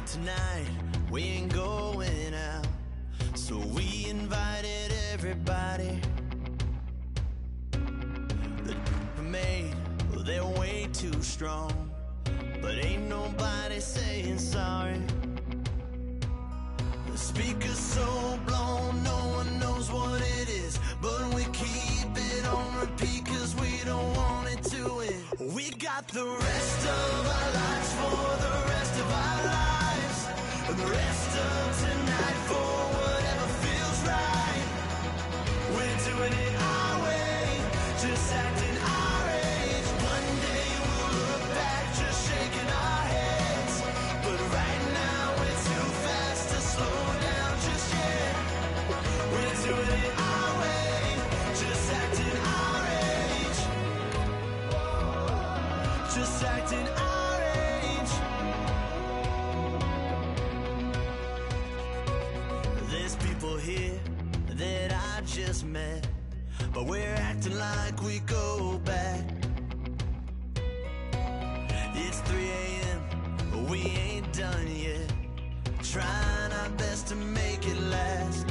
tonight, we ain't going out, so we invited everybody. The made, well, they're way too strong, but ain't nobody saying sorry. The speaker's so blown, no one knows what it is, but we keep it on repeat cause we don't want it to end. We got the rest of our lives for the rest of our lives, and the rest of tonight for whatever feels right. We're doing it our way, just acting our age. One day we'll look back just shaking our heads, but right now we're too fast to slow down just yet. We're doing it our way, just acting our age, just acting our age. There's people here that I just met, but we're acting like we go back. It's 3 a.m., but we ain't done yet, trying our best to make it last.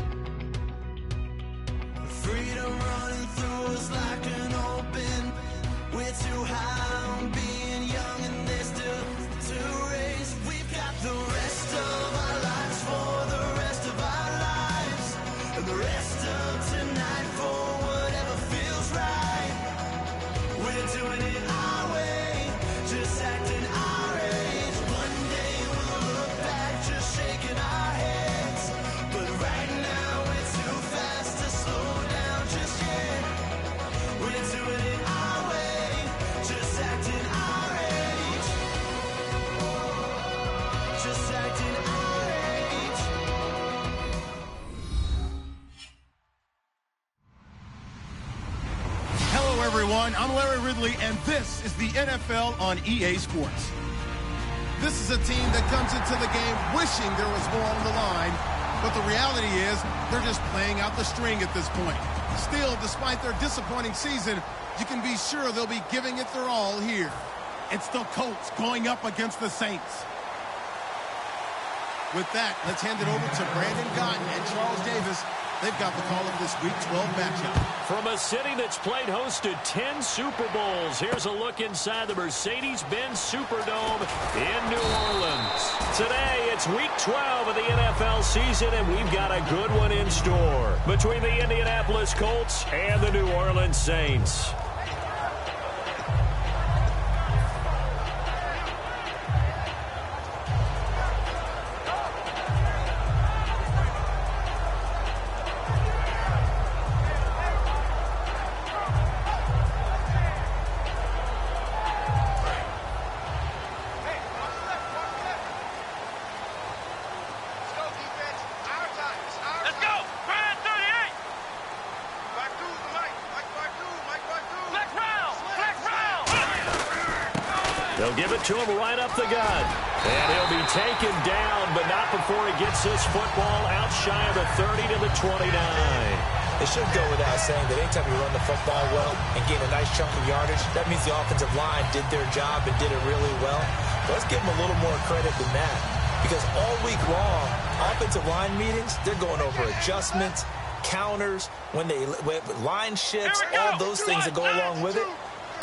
Freedom running through us like an open. We're too high on being young and there's still to race. We've got the rest of our lives for the rest of our lives, and the rest of tonight for whatever feels right. We're doing it our way, just acting our age. One day we'll look back just shaking our heads, but right now we're too fast to slow down just yet. We're doing it our way, just acting our age, just acting our age. Hello, everyone. I'm Larry Ridley, and this is the NFL on EA Sports. This is a team that comes into the game wishing there was more on the line, but the reality is they're just playing out the string at this point. Still, despite their disappointing season, you can be sure they'll be giving it their all here. It's the Colts going up against the Saints. With that, let's hand it over to Brandon Cotton and Charles Davis. They've got the call of this Week 12 matchup. From a city that's played host to 10 Super Bowls, here's a look inside the Mercedes-Benz Superdome in New Orleans. Today, it's Week 12 of the NFL season, and we've got a good one in store between the Indianapolis Colts and the New Orleans Saints. They'll give it to him right up the gut. And he'll be taken down, but not before he gets this football out shy of the 30 to the 29. It should go without saying that anytime you run the football well and gain a nice chunk of yardage, that means the offensive line did their job and did it really well. But let's give them a little more credit than that, because all week long, offensive line meetings, they're going over adjustments, counters, when line shifts, all those things that go along with it.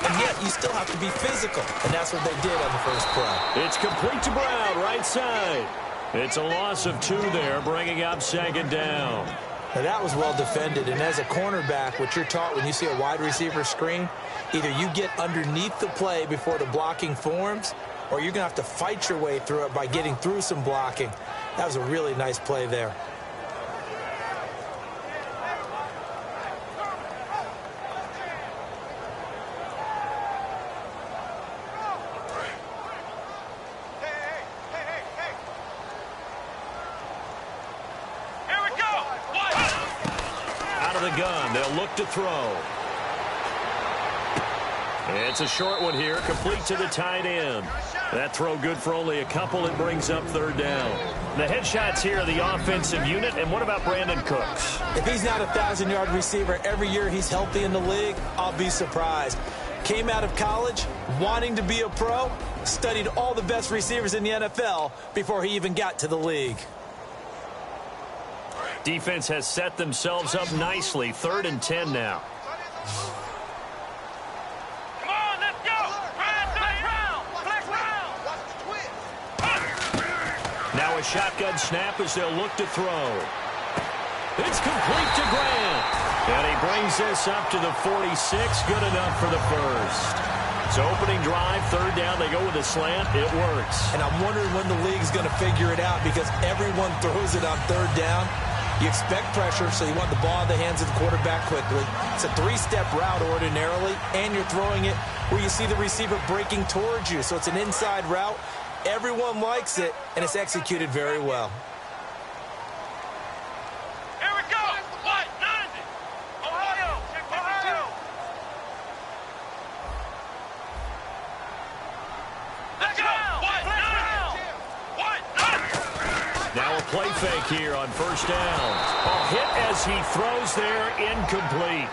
And yet, you still have to be physical, and that's what they did on the first play. It's complete to Brown, right side. It's a loss of 2 there, bringing up second down. Now, that was well defended, and as a cornerback, what you're taught when you see a wide receiver screen, either you get underneath the play before the blocking forms, or you're going to have to fight your way through it by getting through some blocking. That was a really nice play there. The gun, they'll look to throw. It's a short one here, complete to the tight end. That throw good for only a couple. It brings up third down. The headshots here are the offensive unit, and what about Brandon Cooks? If he's not a 1,000-yard receiver every year he's healthy in the league, I'll be surprised. Came out of college wanting to be a pro, studied all the best receivers in the NFL before he even got to the league. Defense has set themselves up nicely. 3rd and 10 now. Come on, let's go. Flex round. Now a shotgun snap as they'll look to throw. It's complete to Grant. And he brings this up to the 46. Good enough for the first. So opening drive, 3rd down. They go with a slant. It works. And I'm wondering when the league's going to figure it out because everyone throws it on 3rd down. You expect pressure, so you want the ball in the hands of the quarterback quickly. It's a 3-step route ordinarily, and you're throwing it where you see the receiver breaking towards you. So it's an inside route. Everyone likes it, and it's executed very well. Here we go. What? 90. Ohio. Let's go. What? 90. Now a play fake here on 1st down. A hit as he throws there, incomplete.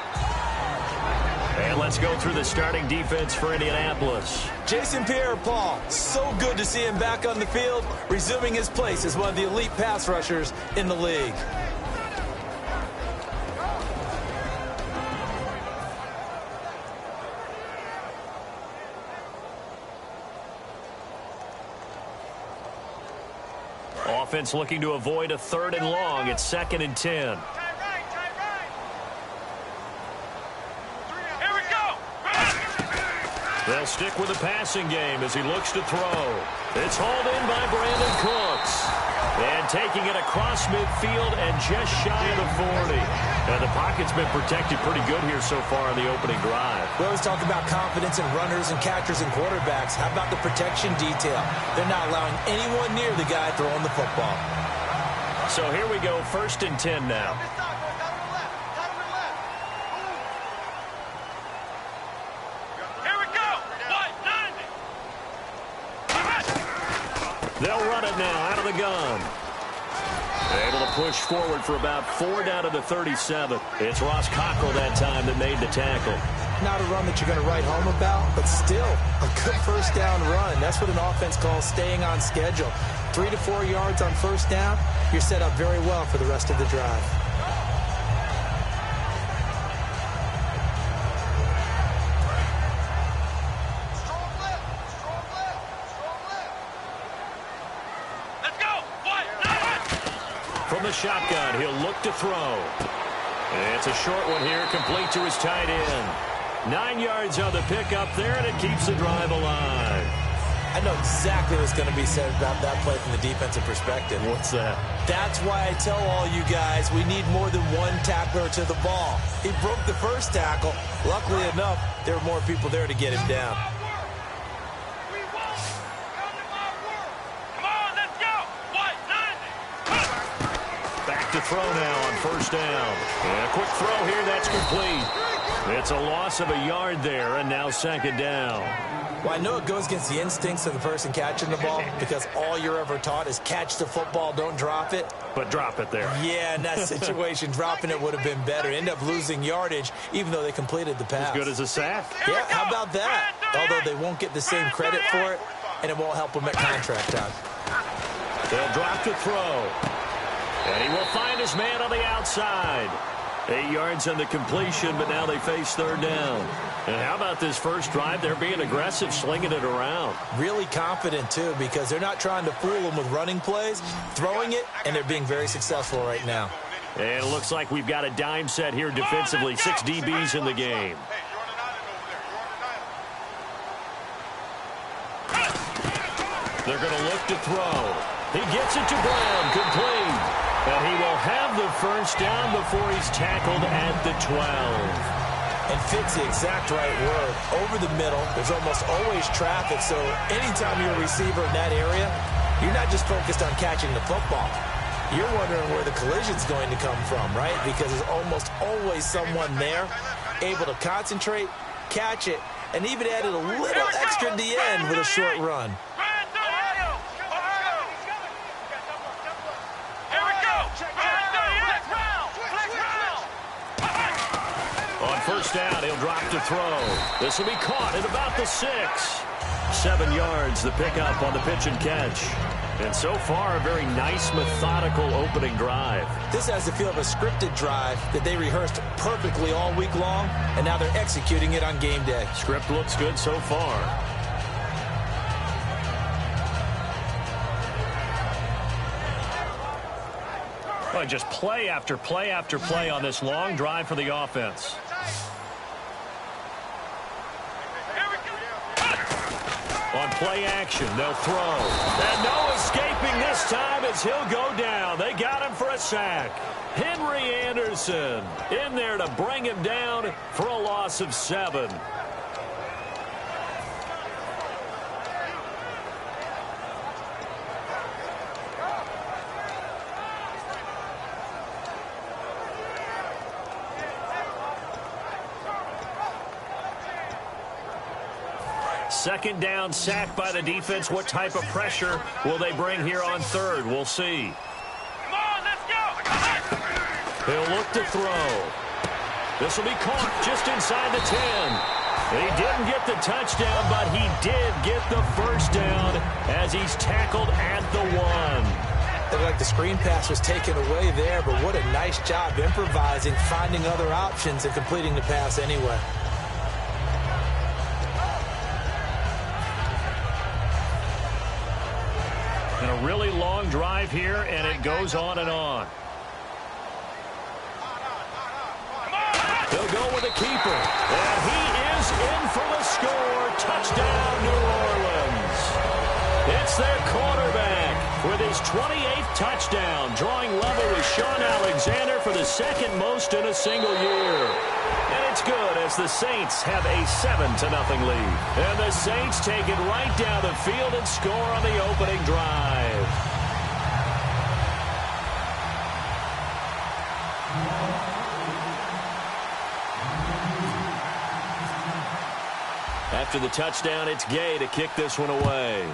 And let's go through the starting defense for Indianapolis. Jason Pierre-Paul, so good to see him back on the field, resuming his place as one of the elite pass rushers in the league. Offense looking to avoid a 3rd and long. It's 2nd and 10. Here we go. They'll stick with the passing game as he looks to throw. It's hauled in by Brandon Cooks. And taking it across midfield and just shy of the 40. And the pocket's been protected pretty good here so far in the opening drive. We always talk about confidence in runners and catchers and quarterbacks. How about the protection detail? They're not allowing anyone near the guy throwing the football. So here we go, 1st and 10 now. Here we go. What? 90. They'll run it now out of the gun. Able to push forward for about 4 down to the 37. It's Ross Cockrell that time that made the tackle. Not a run that you're going to write home about, but still a good 1st down run. That's what an offense calls staying on schedule. 3 to 4 yards on 1st down, you're set up very well for the rest of the drive. From the shotgun, he'll look to throw. It's a short one here, complete to his tight end. 9 yards on the pickup there, and it keeps the drive alive. I know exactly what's going to be said about that play from the defensive perspective. What's that? That's why I tell all you guys we need more than one tackler to the ball. He broke the 1st tackle. Luckily enough, there were more people there to get him down. To throw now on 1st down. And a quick throw here, that's complete. It's a loss of a yard there, and now 2nd down. Well, I know it goes against the instincts of the person catching the ball because all you're ever taught is catch the football, don't drop it. But drop it there. Yeah, in that situation, dropping it would have been better. End up losing yardage, even though they completed the pass. As good as a sack. Yeah, how about that? Although they won't get the same credit for it, and it won't help them at contract time. They'll drop to throw. And he will find his man on the outside. 8 yards on the completion, but now they face 3rd down. And how about this first drive? They're being aggressive, slinging it around. Really confident, too, because they're not trying to fool them with running plays, throwing it, and they're being very successful right now. And it looks like we've got a dime set here defensively. 6 DBs in the game. They're going to look to throw. He gets it to Brown, complete. And he will have the 1st down before he's tackled at the 12. And fits the exact right word. Over the middle, there's almost always traffic, so anytime you're a receiver in that area, you're not just focused on catching the football. You're wondering where the collision's going to come from, right? Because there's almost always someone there able to concentrate, catch it, and even added a little extra at the end with a short run. On 1st down, he'll drop to throw. This will be caught at about the 6. 7 yards, the pickup on the pitch and catch. And so far, a very nice, methodical opening drive. This has the feel of a scripted drive that they rehearsed perfectly all week long, and now they're executing it on game day. Script looks good so far. Well, just play after play after play on this long drive for the offense. On play action, they'll throw. And no escaping this time as he'll go down. They got him for a sack. Henry Anderson in there to bring him down for a loss of 7. Second down, sack by the defense. What type of pressure will they bring here on third? We'll see. Come on, let's go. He'll look to throw. This will be caught just inside the 10. He didn't get the touchdown, but he did get the first down as he's tackled at the 1. Looked like the screen pass was taken away there, but what a nice job improvising, finding other options, and completing the pass anyway. And a really long drive here, and it goes on and on. They'll go with a keeper. And he is in for the score. Touchdown, New Orleans. It's their quarterback with his 28th touchdown, drawing level with Sean Alexander for the second most in a single year. And it's good as the Saints have a 7-0 lead. And the Saints take it right down the field and score on the opening drive. After the touchdown, it's Gay to kick this one away.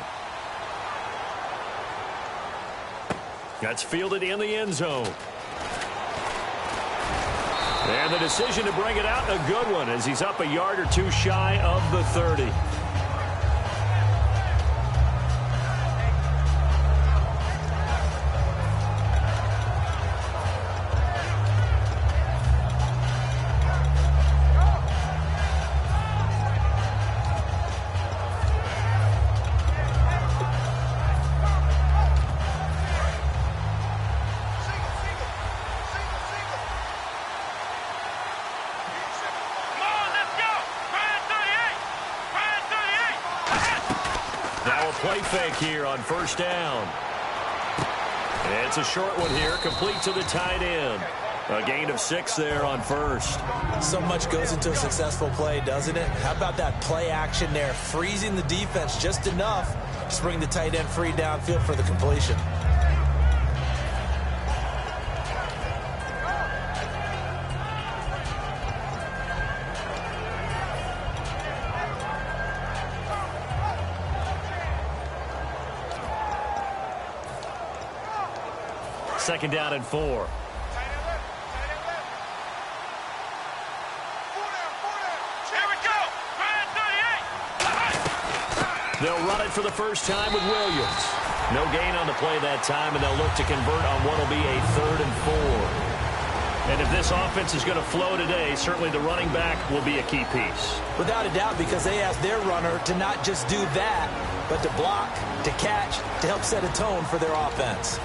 That's fielded in the end zone. And the decision to bring it out, a good one, as he's up a yard or two shy of the 30. Play fake here on first down. It's a short one here, complete to the tight end. A gain of 6 there on first. So much goes into a successful play, doesn't it? How about that play action there, freezing the defense just enough to bring the tight end free downfield for the completion. Second down and 4. They'll run it for the first time with Williams. No gain on the play that time, and they'll look to convert on what will be a 3rd and 4. And if this offense is going to flow today, certainly the running back will be a key piece. Without a doubt, because they asked their runner to not just do that, but to block, to catch, to help set a tone for their offense.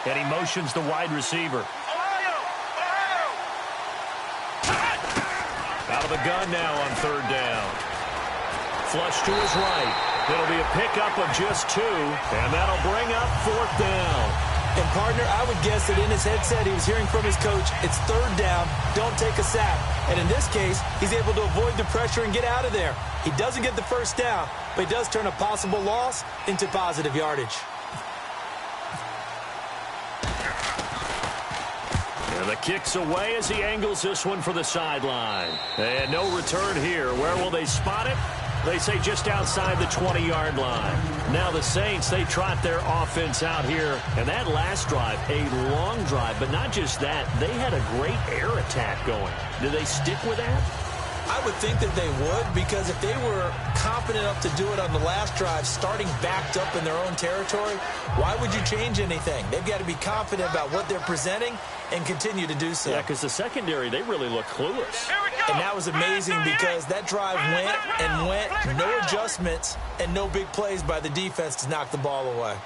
And he motions the wide receiver. Out of the gun now on 3rd down. Flush to his right. It'll be a pickup of just 2, and that'll bring up 4th down. And, partner, I would guess that in his headset he was hearing from his coach, it's 3rd down, don't take a sack. And in this case, he's able to avoid the pressure and get out of there. He doesn't get the first down, but he does turn a possible loss into positive yardage. And the kick's away as he angles this one for the sideline. And no return here. Where will they spot it? They say just outside the 20-yard line. Now the Saints, they trot their offense out here. And that last drive, a long drive, but not just that. They had a great air attack going. Do they stick with that? I would think that they would, because if they were confident enough to do it on the last drive, starting backed up in their own territory, why would you change anything? They've got to be confident about what they're presenting and continue to do so. Yeah, because the secondary, they really look clueless. And that was amazing because that drive went and went, no adjustments, and no big plays by the defense to knock the ball away.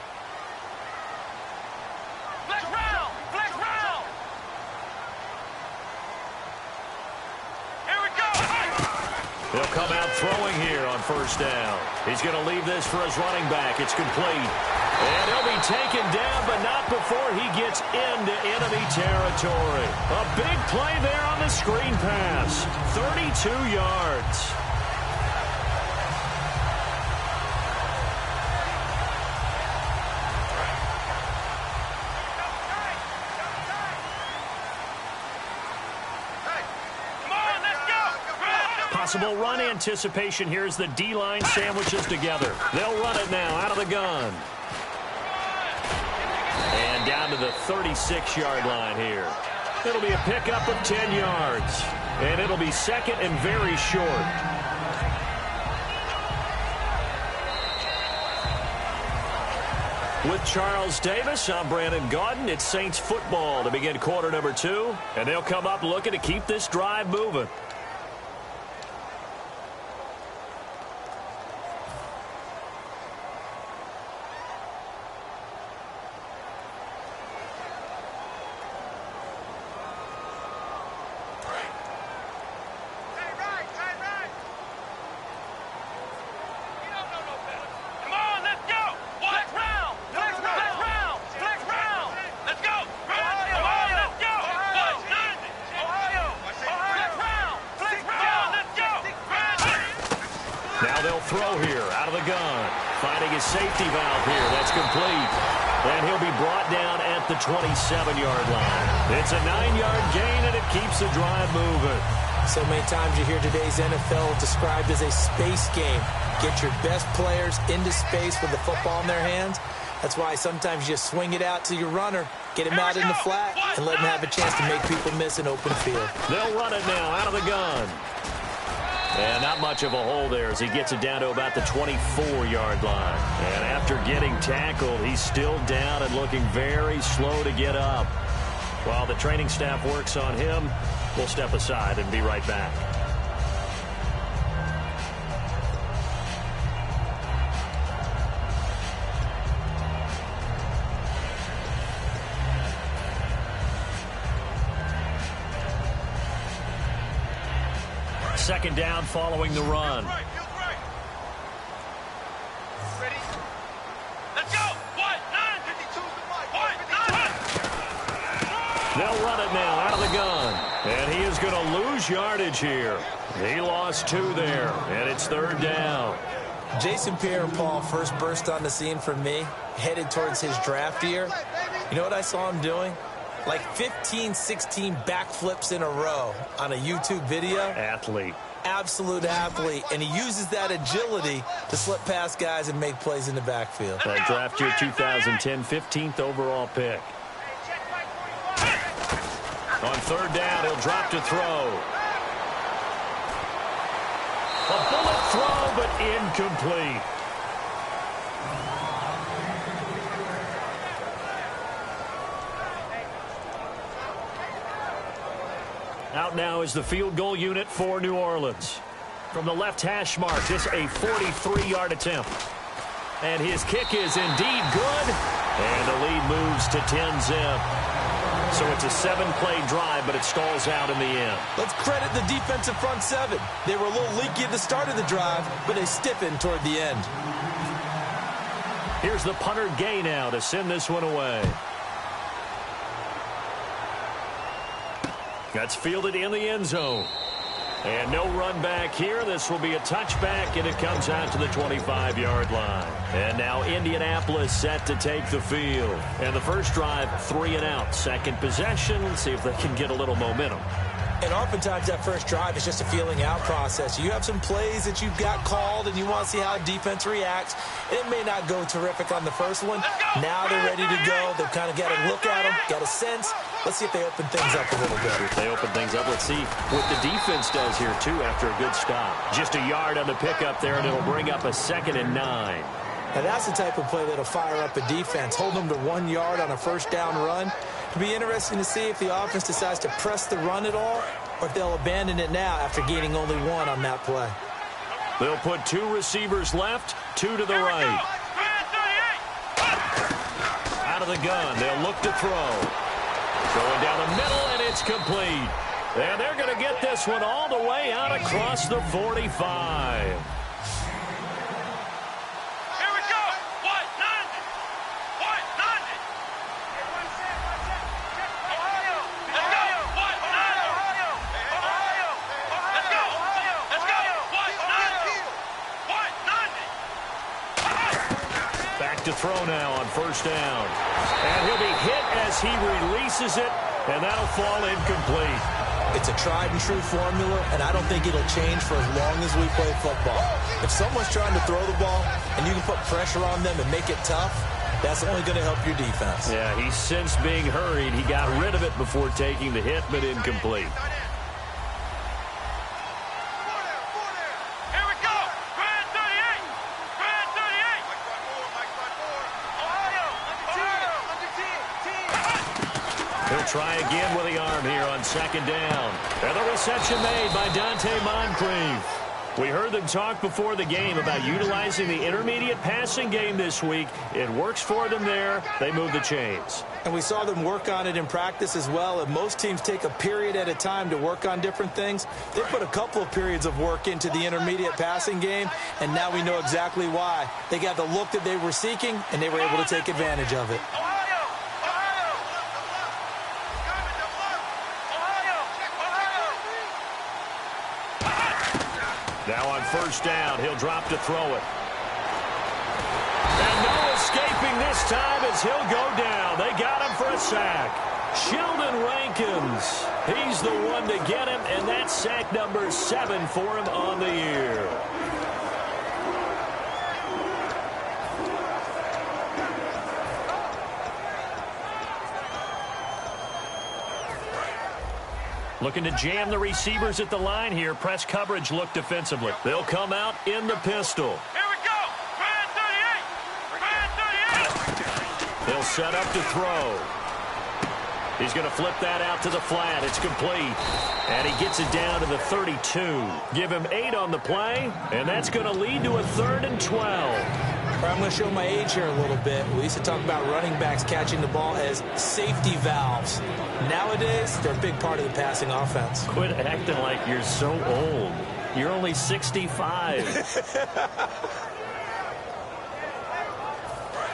He'll come out throwing here on first down. He's going to leave this for his running back. It's complete. And he'll be taken down, but not before he gets into enemy territory. A big play there on the screen pass. 32 yards. Possible run anticipation. Here's the D-line sandwiches together. They'll run it now out of the gun. And down to the 36-yard line here. It'll be a pickup of 10 yards. And it'll be second and very short. With Charles Davis, I'm Brandon Gaudin. It's Saints football to begin quarter number 2. And they'll come up looking to keep this drive moving. Now they'll throw here out of the gun. Finding his safety valve here. That's complete. And he'll be brought down at the 27-yard line. It's a 9-yard gain, and it keeps the drive moving. So many times you hear today's NFL described as a space game. Get your best players into space with the football in their hands. That's why sometimes you swing it out to your runner, get him out in the flat, and let him have a chance to make people miss an open field. They'll run it now out of the gun. And not much of a hole there as he gets it down to about the 24-yard line. And after getting tackled, he's still down and looking very slow to get up. While the training staff works on him, we'll step aside and be right back. Second down following the run. Ready? Let's go! What? 9. They'll run it now out of the gun. And he is going to lose yardage here. He lost 2 there, and it's third down. Jason Pierre-Paul first burst on the scene for me, headed towards his draft year. You know what I saw him doing? Like 15, 16 backflips in a row on a YouTube video. Athlete. Absolute athlete. And he uses that agility to slip past guys and make plays in the backfield. That draft year 2010, 15th overall pick. On third down, he'll drop to throw. A bullet throw, but incomplete. Out now is the field goal unit for New Orleans. From the left hash mark, this a 43-yard attempt. And his kick is indeed good. And the lead moves to 10-zip. So it's a 7-play drive, but it stalls out in the end. Let's credit the defensive front 7. They were a little leaky at the start of the drive, but they stiffened toward the end. Here's the punter Gay now to send this one away. That's fielded in the end zone. And no run back here. This will be a touchback, and it comes out to the 25-yard line. And now Indianapolis set to take the field. And the first drive, 3 and out. Second possession. Let's see if they can get a little momentum. And oftentimes that first drive is just a feeling out process. You have some plays that you've got called and you want to see how defense reacts. It may not go terrific on the first one. Now they're ready to go. They've kind of got to look at them, got a sense. Let's see if they open things up a little bit. If they open things up, let's see what the defense does here, too, after a good stop. Just a yard on the pickup there, and it'll bring up a 2nd and 9. And that's the type of play that'll fire up a defense. Hold them to 1 yard on a first down run. It'll be interesting to see if the offense decides to press the run at all or if they'll abandon it now after gaining only 1 on that play. They'll put 2 receivers left, 2 to the right. Out of the gun, they'll look to throw. Going down the middle, and it's complete. And they're going to get this one all the way out across the 45. To throw now on first down. And he'll be hit as he releases it, and that'll fall incomplete. It's a tried and true formula, and I don't think it'll change for as long as we play football. If someone's trying to throw the ball and you can put pressure on them and make it tough, that's only going to help your defense. Yeah, he's since being hurried. He got rid of it before taking the hit, but incomplete. Try again with the arm here on 2nd down. And the reception made by Dante Moncrief. We heard them talk before the game about utilizing the intermediate passing game this week. It works for them there. They move the chains. And we saw them work on it in practice as well. And most teams take a period at a time to work on different things. They put a couple of periods of work into the intermediate passing game, and now we know exactly why. They got the look that they were seeking, and they were able to take advantage of it. Now on first down, he'll drop to throw it. And no escaping this time as he'll go down. They got him for a sack. Sheldon Rankins, he's the one to get him, and that's sack number 7 for him on the year. Looking to jam the receivers at the line here. Press coverage look defensively. They'll come out in the pistol. Here we go. Brand 38. Brand 38. They'll set up to throw. He's going to flip that out to the flat. It's complete. And he gets it down to the 32. Give him 8 on the play, and that's going to lead to a 3rd and 12. I'm going to show my age here a little bit. We used to talk about running backs catching the ball as safety valves. Nowadays, they're a big part of the passing offense. Quit acting like you're so old. You're only 65.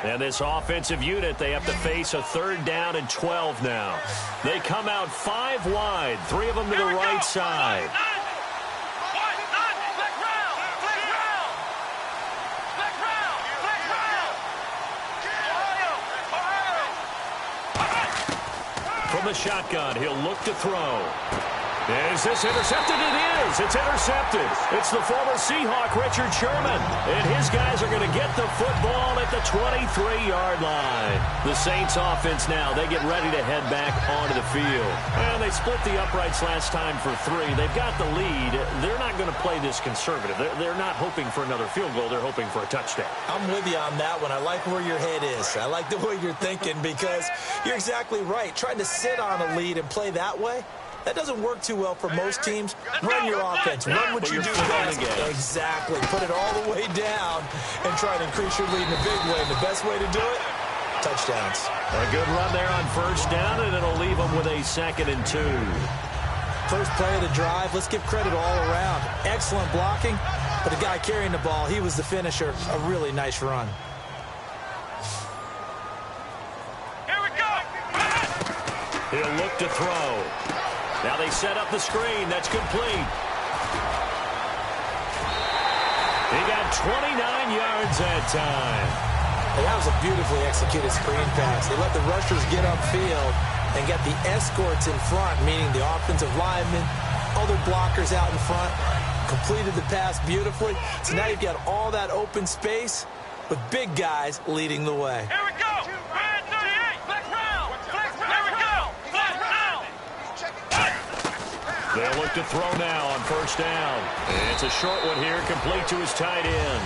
And this offensive unit, they have to face a 3rd down and 12 now. They come out 5 wide, 3 of them to the right side. From the shotgun, he'll look to throw. Is this intercepted? It is. It's intercepted. It's the former Seahawk, Richard Sherman. And his guys are going to get the football at the 23-yard line. The Saints offense now, they get ready to head back onto the field. And they split the uprights last time for 3. They've got the lead. They're not going to play this conservative. They're not hoping for another field goal. They're hoping for a touchdown. I'm with you on that one. I like where your head is. I like the way you're thinking because you're exactly right. Trying to sit on a lead and play that way, that doesn't work too well for most teams. Run your offense. Run what you do best. Exactly. Put it all the way down and try to increase your lead in a big way. And the best way to do it, touchdowns. A good run there on first down, and it'll leave them with a 2nd and 2. First play of the drive. Let's give credit all around. Excellent blocking. But the guy carrying the ball, he was the finisher. A really nice run. Here we go. He'll look to throw. Now they set up the screen. That's complete. He got 29 yards that time. And that was a beautifully executed screen pass. They let the rushers get upfield and get the escorts in front, meaning the offensive linemen, other blockers out in front, completed the pass beautifully. So now you've got all that open space with big guys leading the way. Here we go. Red 38. Flex round. Flex round. Here we go. Flex round. They'll look to throw now on first down. It's a short one here, complete to his tight end.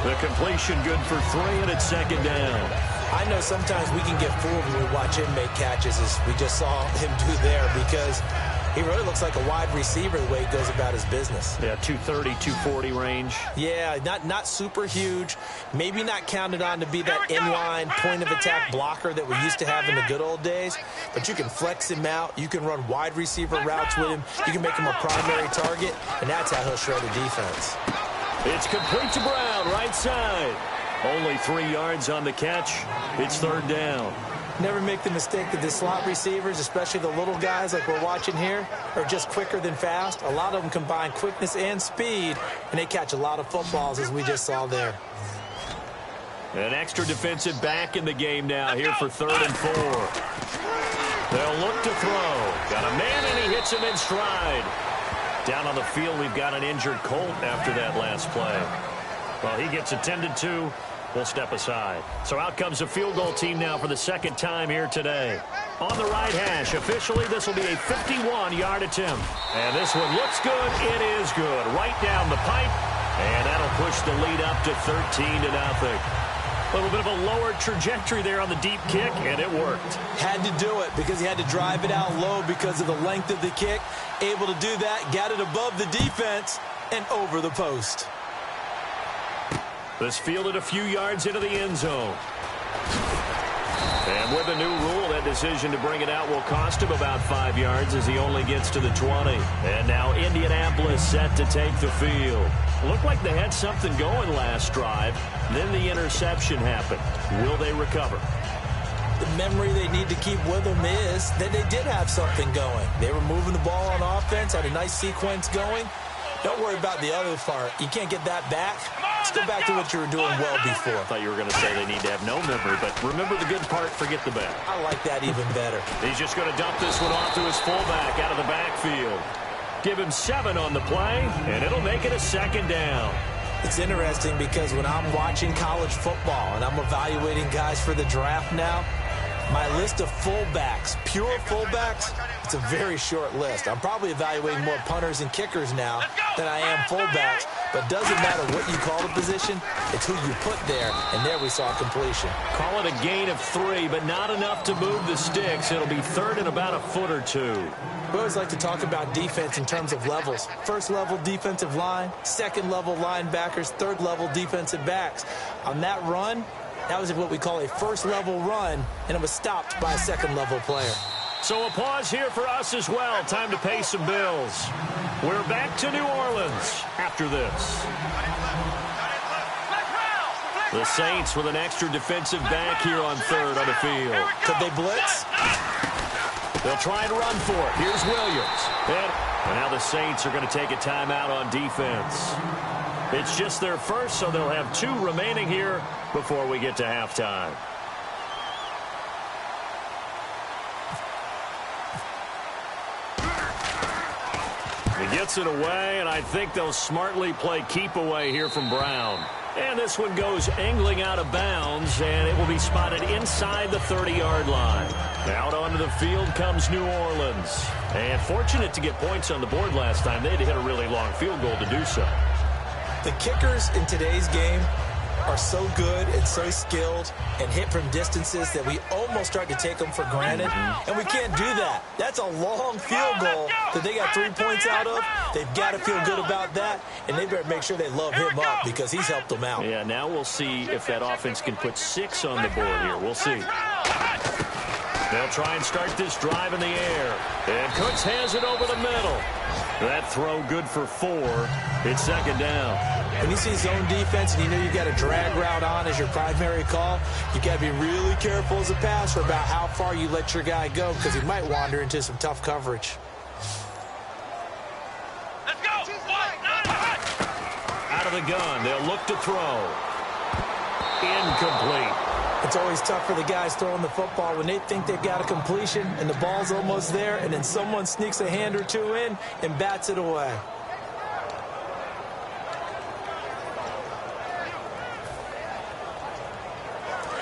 The completion good for 3, and it's second down. I know sometimes we can get fooled when we watch him make catches, as we just saw him do there, because he really looks like a wide receiver the way he goes about his business. Yeah, 230, 240 range. Yeah, not super huge. Maybe not counted on to be that inline point-of-attack blocker that we used to have in the good old days. But you can flex him out. You can run wide receiver routes with him. You can make him a primary target, and that's how he'll shred a defense. It's complete to Brown, right side. Only 3 yards on the catch. It's third down. Never make the mistake that the slot receivers, especially the little guys like we're watching here, are just quicker than fast. A lot of them combine quickness and speed, and they catch a lot of footballs, as we just saw there. An extra defensive back in the game now here for 3rd and 4. They'll look to throw. Got a man, and he hits him in stride. Down on the field, we've got an injured Colt after that last play. Well, he gets attended to. We'll step aside. So out comes the field goal team now for the second time here today. On the right hash, officially, this will be a 51-yard attempt. And this one looks good. It is good. Right down the pipe. And that'll push the lead up to 13-0. A little bit of a lower trajectory there on the deep kick, and it worked. Had to do it because he had to drive it out low because of the length of the kick. Able to do that, got it above the defense, and over the post. This fielded a few yards into the end zone. And with the new rule, that decision to bring it out will cost him about 5 yards as he only gets to the 20. And now Indianapolis set to take the field. Looked like they had something going last drive. Then the interception happened. Will they recover? The memory they need to keep with them is that they did have something going. They were moving the ball on offense, had a nice sequence going. Don't worry about the other part. You can't get that back. Let's go back to what you were doing well before. I thought you were going to say they need to have no memory, but remember the good part, forget the bad. I like that even better. He's just going to dump this one off to his fullback out of the backfield. Give him 7 on the play, and it'll make it a second down. It's interesting because when I'm watching college football and I'm evaluating guys for the draft now, my list of fullbacks, pure fullbacks, it's a very short list. I'm probably evaluating more punters and kickers now than I am fullbacks, but doesn't matter what you call the position, it's who you put there, and there we saw completion. Call it a gain of 3, but not enough to move the sticks. It'll be third and about a foot or 2. We always like to talk about defense in terms of levels. First level defensive line, second level linebackers, third level defensive backs. On that run, that was what we call a first level run, and it was stopped by a second level player. So a pause here for us as well. Time to pay some bills. We're back to New Orleans after this. The Saints with an extra defensive back here on third on the field. Could they blitz? They'll try and run for it. Here's Williams. And now the Saints are going to take a timeout on defense. It's just their first, so they'll have 2 remaining here before we get to halftime. He gets it away, and I think they'll smartly play keep away here from Brown. And this one goes angling out of bounds, and it will be spotted inside the 30-yard line. Out onto the field comes New Orleans. And fortunate to get points on the board last time. They had to hit a really long field goal to do so. The kickers in today's game are so good and so skilled and hit from distances that we almost start to take them for granted. And we can't do that. That's a long field goal that they got 3 points out of. They've got to feel good about that, and they better make sure they love him up because he's helped them out. Yeah, now we'll see if that offense can put 6 on the board here. We'll see. They'll try and start this drive in the air. And Cooks has it over the middle. That throw good for 4. It's second down. When you see zone defense and you know you've got a drag route on as your primary call, you got to be really careful as a passer about how far you let your guy go because he might wander into some tough coverage. Let's go. the gun. They'll look to throw. Incomplete. It's always tough for the guys throwing the football when they think they've got a completion and the ball's almost there, and then someone sneaks a hand or two in and bats it away.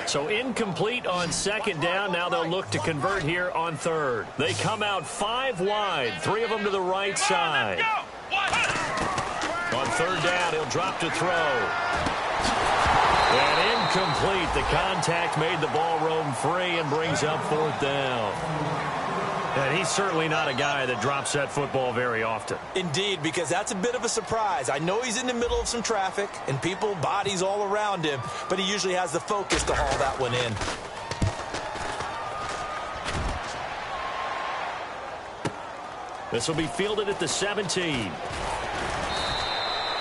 So incomplete on second down. Now they'll look to convert here on third. They come out 5 wide, 3 of them to the right side. On third down, he'll drop to throw. And incomplete. The contact made the ball roam free and brings up 4th down. And he's certainly not a guy that drops that football very often. Indeed, because that's a bit of a surprise. I know he's in the middle of some traffic and people, bodies all around him, but he usually has the focus to haul that one in. This will be fielded at the 17.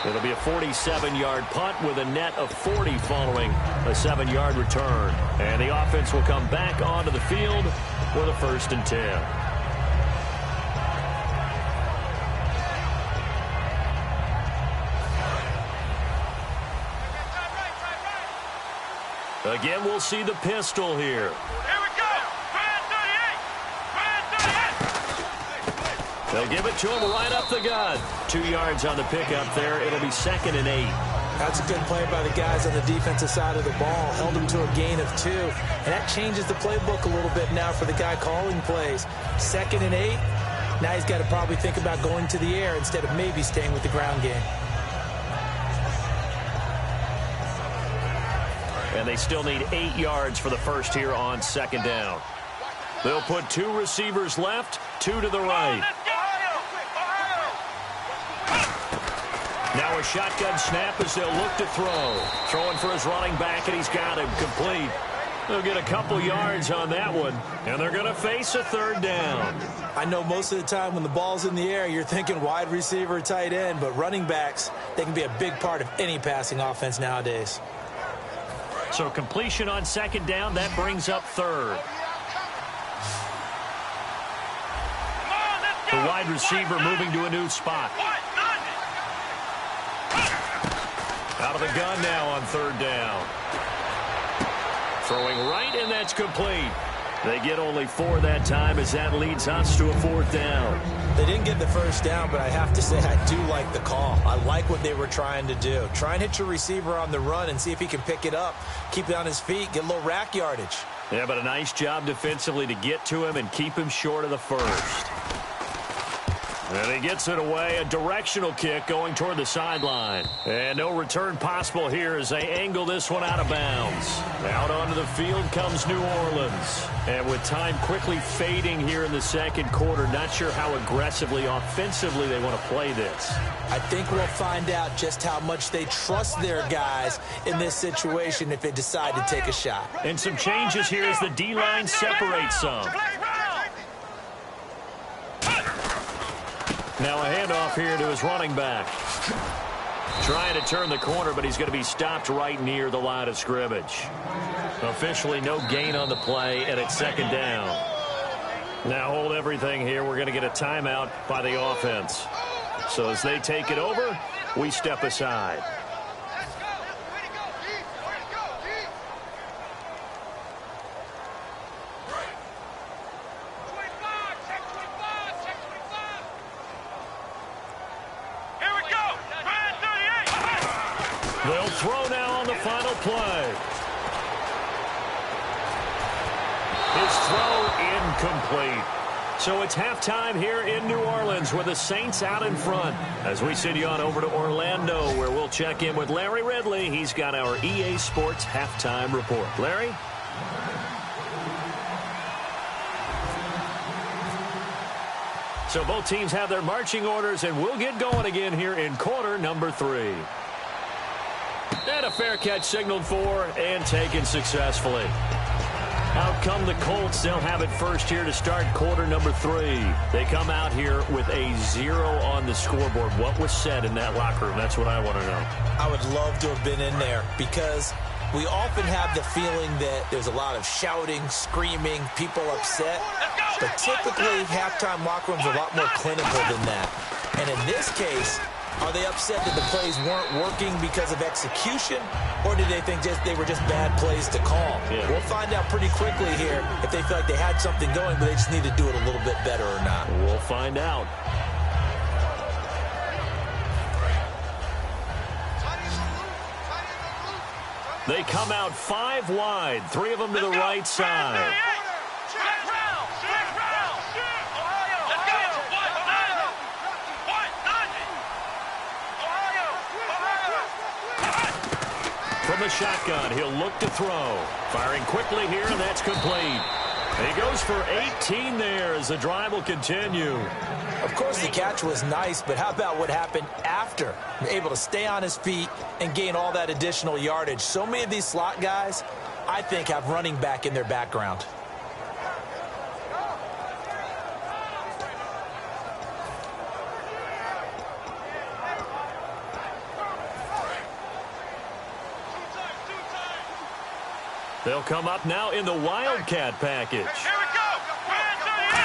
It'll be a 47-yard punt with a net of 40 following a 7-yard return. And the offense will come back onto the field with a 1st and 10. Again, we'll see the pistol here. Here we go. Brand 38. They'll give it to him right up the gut. 2 yards on the pickup there. It'll be 2nd and 8. That's a good play by the guys on the defensive side of the ball. Held him to a gain of 2. And that changes the playbook a little bit now for the guy calling plays. 2nd and 8. Now he's got to probably think about going to the air instead of maybe staying with the ground game. And they still need 8 yards for the first here on 2nd down. They'll put 2 receivers left, 2 to the right. Now a shotgun snap as they'll look to throw. Throwing for his running back, and he's got him complete. They'll get a couple yards on that one, and they're going to face a 3rd down. I know most of the time when the ball's in the air, you're thinking wide receiver, tight end, but running backs, they can be a big part of any passing offense nowadays. So completion on 2nd down, that brings up 3rd. The wide receiver moving to a new spot. Out of the gun now on 3rd down. Throwing right, and that's complete. They get only 4 that time as that leads us to a 4th down. They didn't get the 1st down, but I have to say I do like the call. I like what they were trying to do. Try and hit your receiver on the run and see if he can pick it up. Keep it on his feet, get a little rack yardage. Yeah, but a nice job defensively to get to him and keep him short of the 1st. And he gets it away, a directional kick going toward the sideline. And no return possible here as they angle this one out of bounds. Out onto the field comes New Orleans. And with time quickly fading here in the 2nd quarter, not sure how aggressively, offensively they want to play this. I think we'll find out just how much they trust their guys in this situation if they decide to take a shot. And some changes here as the D-line separates some. Now a handoff here to his running back. Trying to turn the corner, but he's going to be stopped right near the line of scrimmage. Officially no gain on the play, and it's 2nd down. Now hold everything here. We're going to get a timeout by the offense. So as they take it over, we step aside. They'll throw now on the final play. His throw incomplete. So it's halftime here in New Orleans with the Saints out in front. As we send you on over to Orlando, where we'll check in with Larry Ridley. He's got our EA Sports halftime report. Larry? So both teams have their marching orders, and we'll get going again here in quarter number 3. And a fair catch signaled for and taken successfully. Out come the Colts. They'll have it first here to start quarter number 3. They come out here with a 0 on the scoreboard. What was said in that locker room? That's what I want to know. I would love to have been in there because we often have the feeling that there's a lot of shouting, screaming, people upset. But typically, halftime locker rooms are a lot more clinical than that. And in this case, Are they upset that the plays weren't working because of execution, or did they think they were just bad plays to call? Yeah. We'll find out pretty quickly here if they feel like they had something going, but they just need to do it a little bit better or not. We'll find out. They come out 5 wide, 3 of them to the right side. From the shotgun, he'll look to throw. Firing quickly here, and that's complete. He goes for 18 there as the drive will continue. Of course, the catch was nice, but how about what happened after? Able to stay on his feet and gain all that additional yardage. So many of these slot guys, I think, have running back in their background. They'll come up now in the Wildcat package. Here we go.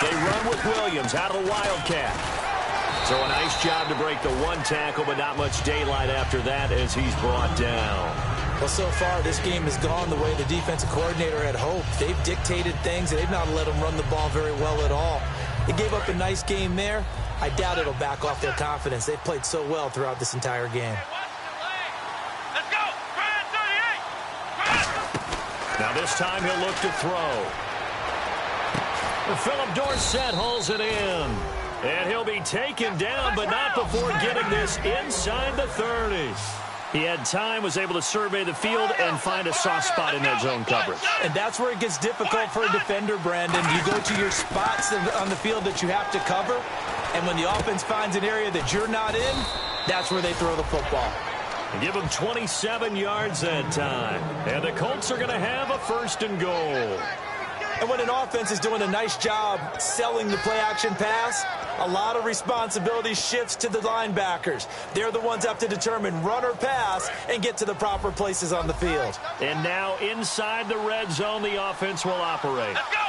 They run with Williams out of the Wildcat. So a nice job to break the 1 tackle, but not much daylight after that as he's brought down. Well, so far, this game has gone the way the defensive coordinator had hoped. They've dictated things, and they've not let them run the ball very well at all. They gave up a nice game there. I doubt it'll back off their confidence. They've played so well throughout this entire game. Let's go. Now this time he'll look to throw. Philip Dorsett hauls it in. And he'll be taken down, but not before getting this inside the 30. He had time, was able to survey the field and find a soft spot in that zone coverage. And that's where it gets difficult for a defender, Brandon. You go to your spots on the field that you have to cover, and when the offense finds an area that you're not in, that's where they throw the football. And give him 27 yards that time. And the Colts are going to have a 1st and goal. And when an offense is doing a nice job selling the play-action pass, a lot of responsibility shifts to the linebackers. They're the ones that have to determine run or pass and get to the proper places on the field. And now inside the red zone, the offense will operate. Let's go.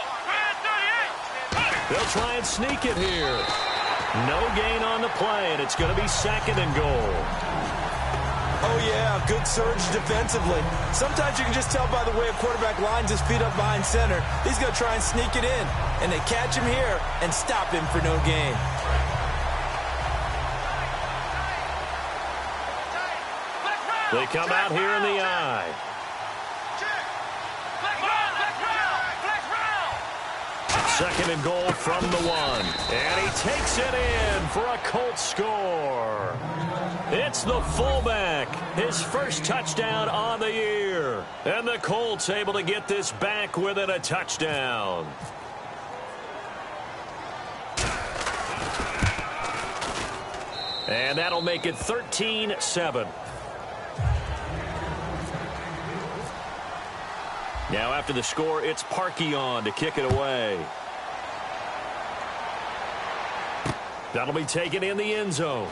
They'll try and sneak it here. No gain on the play, and it's going to be 2nd and goal. Oh, yeah, good surge defensively. Sometimes you can just tell by the way a quarterback lines his feet up behind center. He's going to try and sneak it in, and they catch him here and stop him for no gain. They come out here in the eye. Second and goal from the 1. And he takes it in for a Colts score. It's the fullback. His first touchdown on the year. And the Colts able to get this back within a touchdown. And that'll make it 13-7. Now after the score, it's Parkey on to kick it away. That'll be taken in the end zone.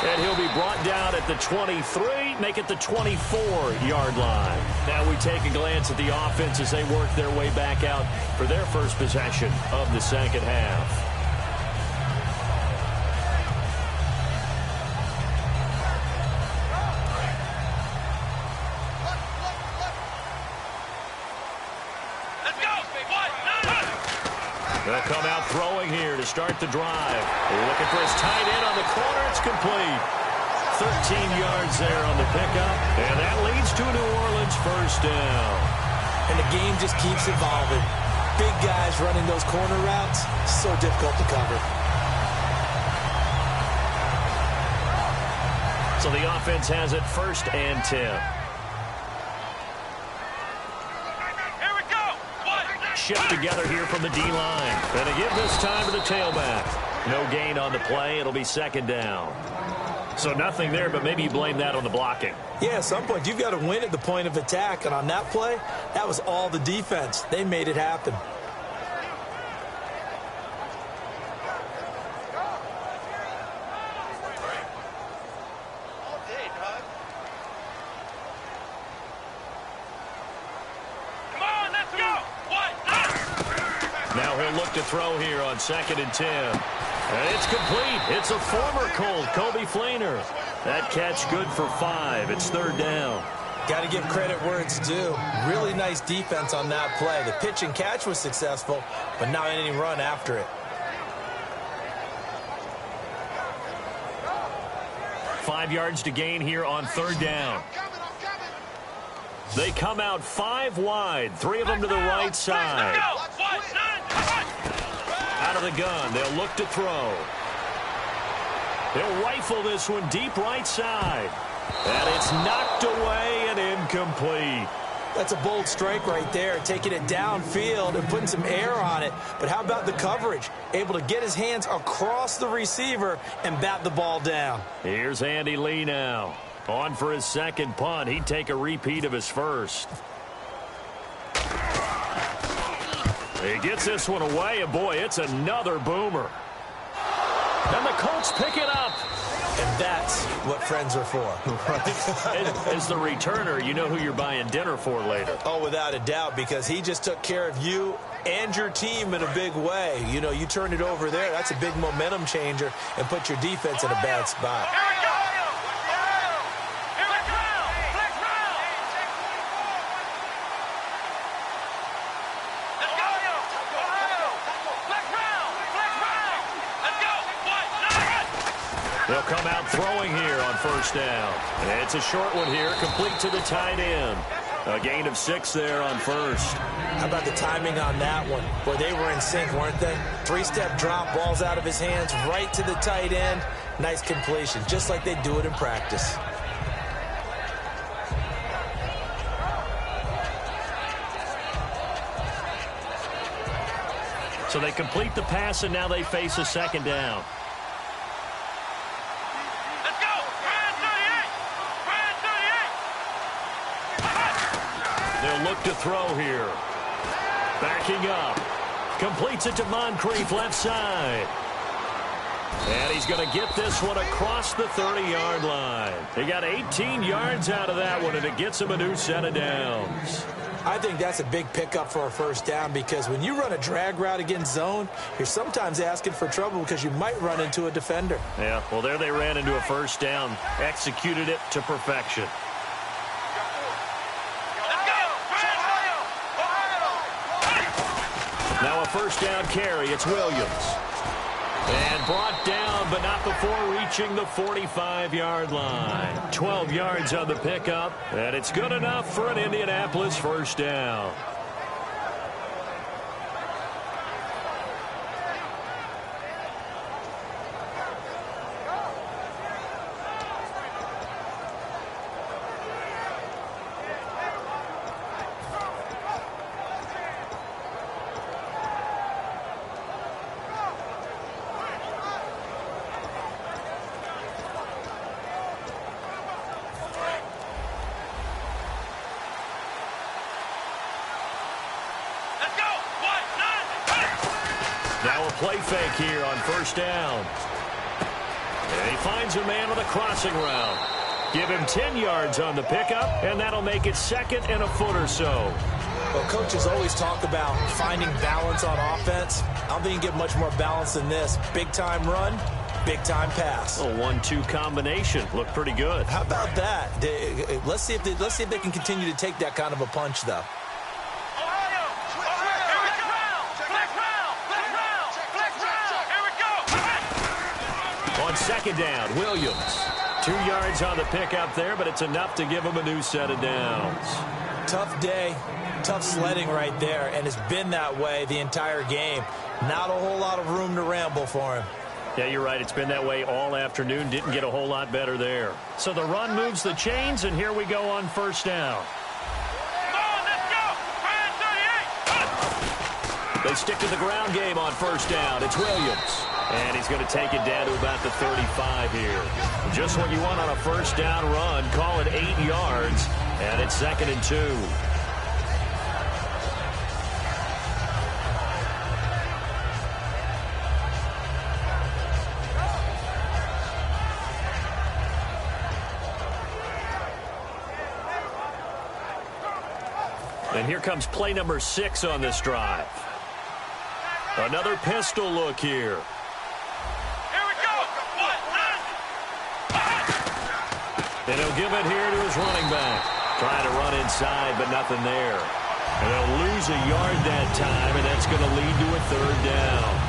And he'll be brought down at the 23, make it the 24-yard line. Now we take a glance at the offense as they work their way back out for their first possession of the second half. They'll come out throwing here to start the drive. Looking for his tight end on the corner. It's complete. 13 yards there on the pickup. And that leads to a New Orleans 1st down. And the game just keeps evolving. Big guys running those corner routes, so difficult to cover. So the offense has it 1st and 10. Shift together here from the D-line. And they give this time to the tailback. No gain on the play. It'll be 2nd down. So nothing there, but maybe you blame that on the blocking. Yeah, at some point, you've got to win at the point of attack. And on that play, that was all the defense. They made it happen. Now he'll look look to throw here on 2nd and 10. And it's complete. It's a former Colt, Kobe Fleener. That catch good for 5. It's 3rd down. Got to give credit where it's due. Really nice defense on that play. The pitch and catch was successful, but not any run after it. 5 yards to gain here on 3rd down. They come out 5 wide, 3 of them to the right side. Out of the gun, they'll look to throw. They'll rifle this one deep right side. And it's knocked away and incomplete. That's a bold strike right there, taking it downfield and putting some air on it. But how about the coverage? Able to get his hands across the receiver and bat the ball down. Here's Andy Lee now. On for his 2nd punt. He'd take a repeat of his first. He gets this one away, and boy, it's another boomer. And the Colts pick it up. And that's what friends are for. As the returner, you know who you're buying dinner for later. Oh, without a doubt, because he just took care of you and your team in a big way. You know, you turned it over there. That's a big momentum changer and put your defense in a bad spot. They'll come out throwing here on 1st down. And it's a short one here, complete to the tight end. A gain of 6 there on 1st. How about the timing on that one? Boy, they were in sync, weren't they? 3-step drop, balls out of his hands, right to the tight end. Nice completion, just like they do it in practice. So they complete the pass, and now they face a 2nd down. They'll look to throw here. Backing up. Completes it to Moncrief left side. And he's going to get this one across the 30-yard line. They got 18 yards out of that one, and it gets him a new set of downs. I think that's a big pickup for a 1st down, because when you run a drag route against zone, you're sometimes asking for trouble because you might run into a defender. Yeah, well, there they ran into a 1st down. Executed it to perfection. Now a 1st down carry. It's Williams. And brought down, but not before reaching the 45-yard line. 12 yards on the pickup, and it's good enough for an Indianapolis 1st down. Now a play fake here on 1st down. And he finds a man with a crossing route. Give him 10 yards on the pickup, and that'll make it 2nd and a foot or so. Well, coaches always talk about finding balance on offense. I don't think you can get much more balance than this. Big-time run, big-time pass. A 1-2 combination. Looked pretty good. How about that? Let's see if they can continue to take that kind of a punch, though. On 2nd down, Williams. 2 yards on the pickup there, but it's enough to give him a new set of downs. Tough day, tough sledding right there, and it's been that way the entire game. Not a whole lot of room to ramble for him. Yeah, you're right. It's been that way all afternoon. Didn't get a whole lot better there. So the run moves the chains, and here we go on 1st down. They stick to the ground game on 1st down. It's Williams. And he's going to take it down to about the 35 here. Just what you want on a 1st down run. Call it 8 yards. And it's 2nd and 2. And here comes play number 6 on this drive. Another pistol look here. Here we go. And he'll give it here to his running back. Trying to run inside, but nothing there. And they'll lose a yard that time, and that's going to lead to a third down.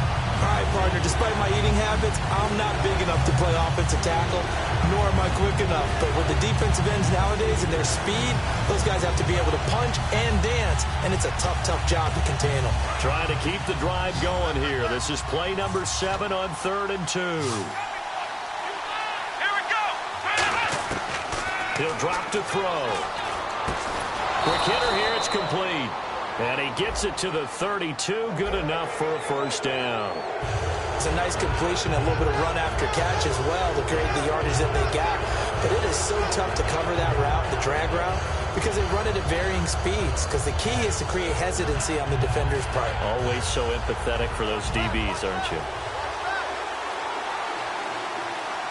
All right, partner, despite my eating habits, I'm not big enough to play offensive tackle, nor am I quick enough. But with the defensive ends nowadays and their speed, those guys have to be able to punch and dance, and it's a tough, tough job to contain them. Trying to keep the drive going here. This is play number 7 on 3rd and 2. Here we go. He'll drop to throw. Quick hitter here, it's complete. And he gets it to the 32, good enough for a first down. It's a nice completion, a little bit of run after catch as well to create the yardage that they got. But it is so tough to cover that route, the drag route, because they run it at varying speeds. Because the key is to create hesitancy on the defender's part. Always so empathetic for those DBs, aren't you?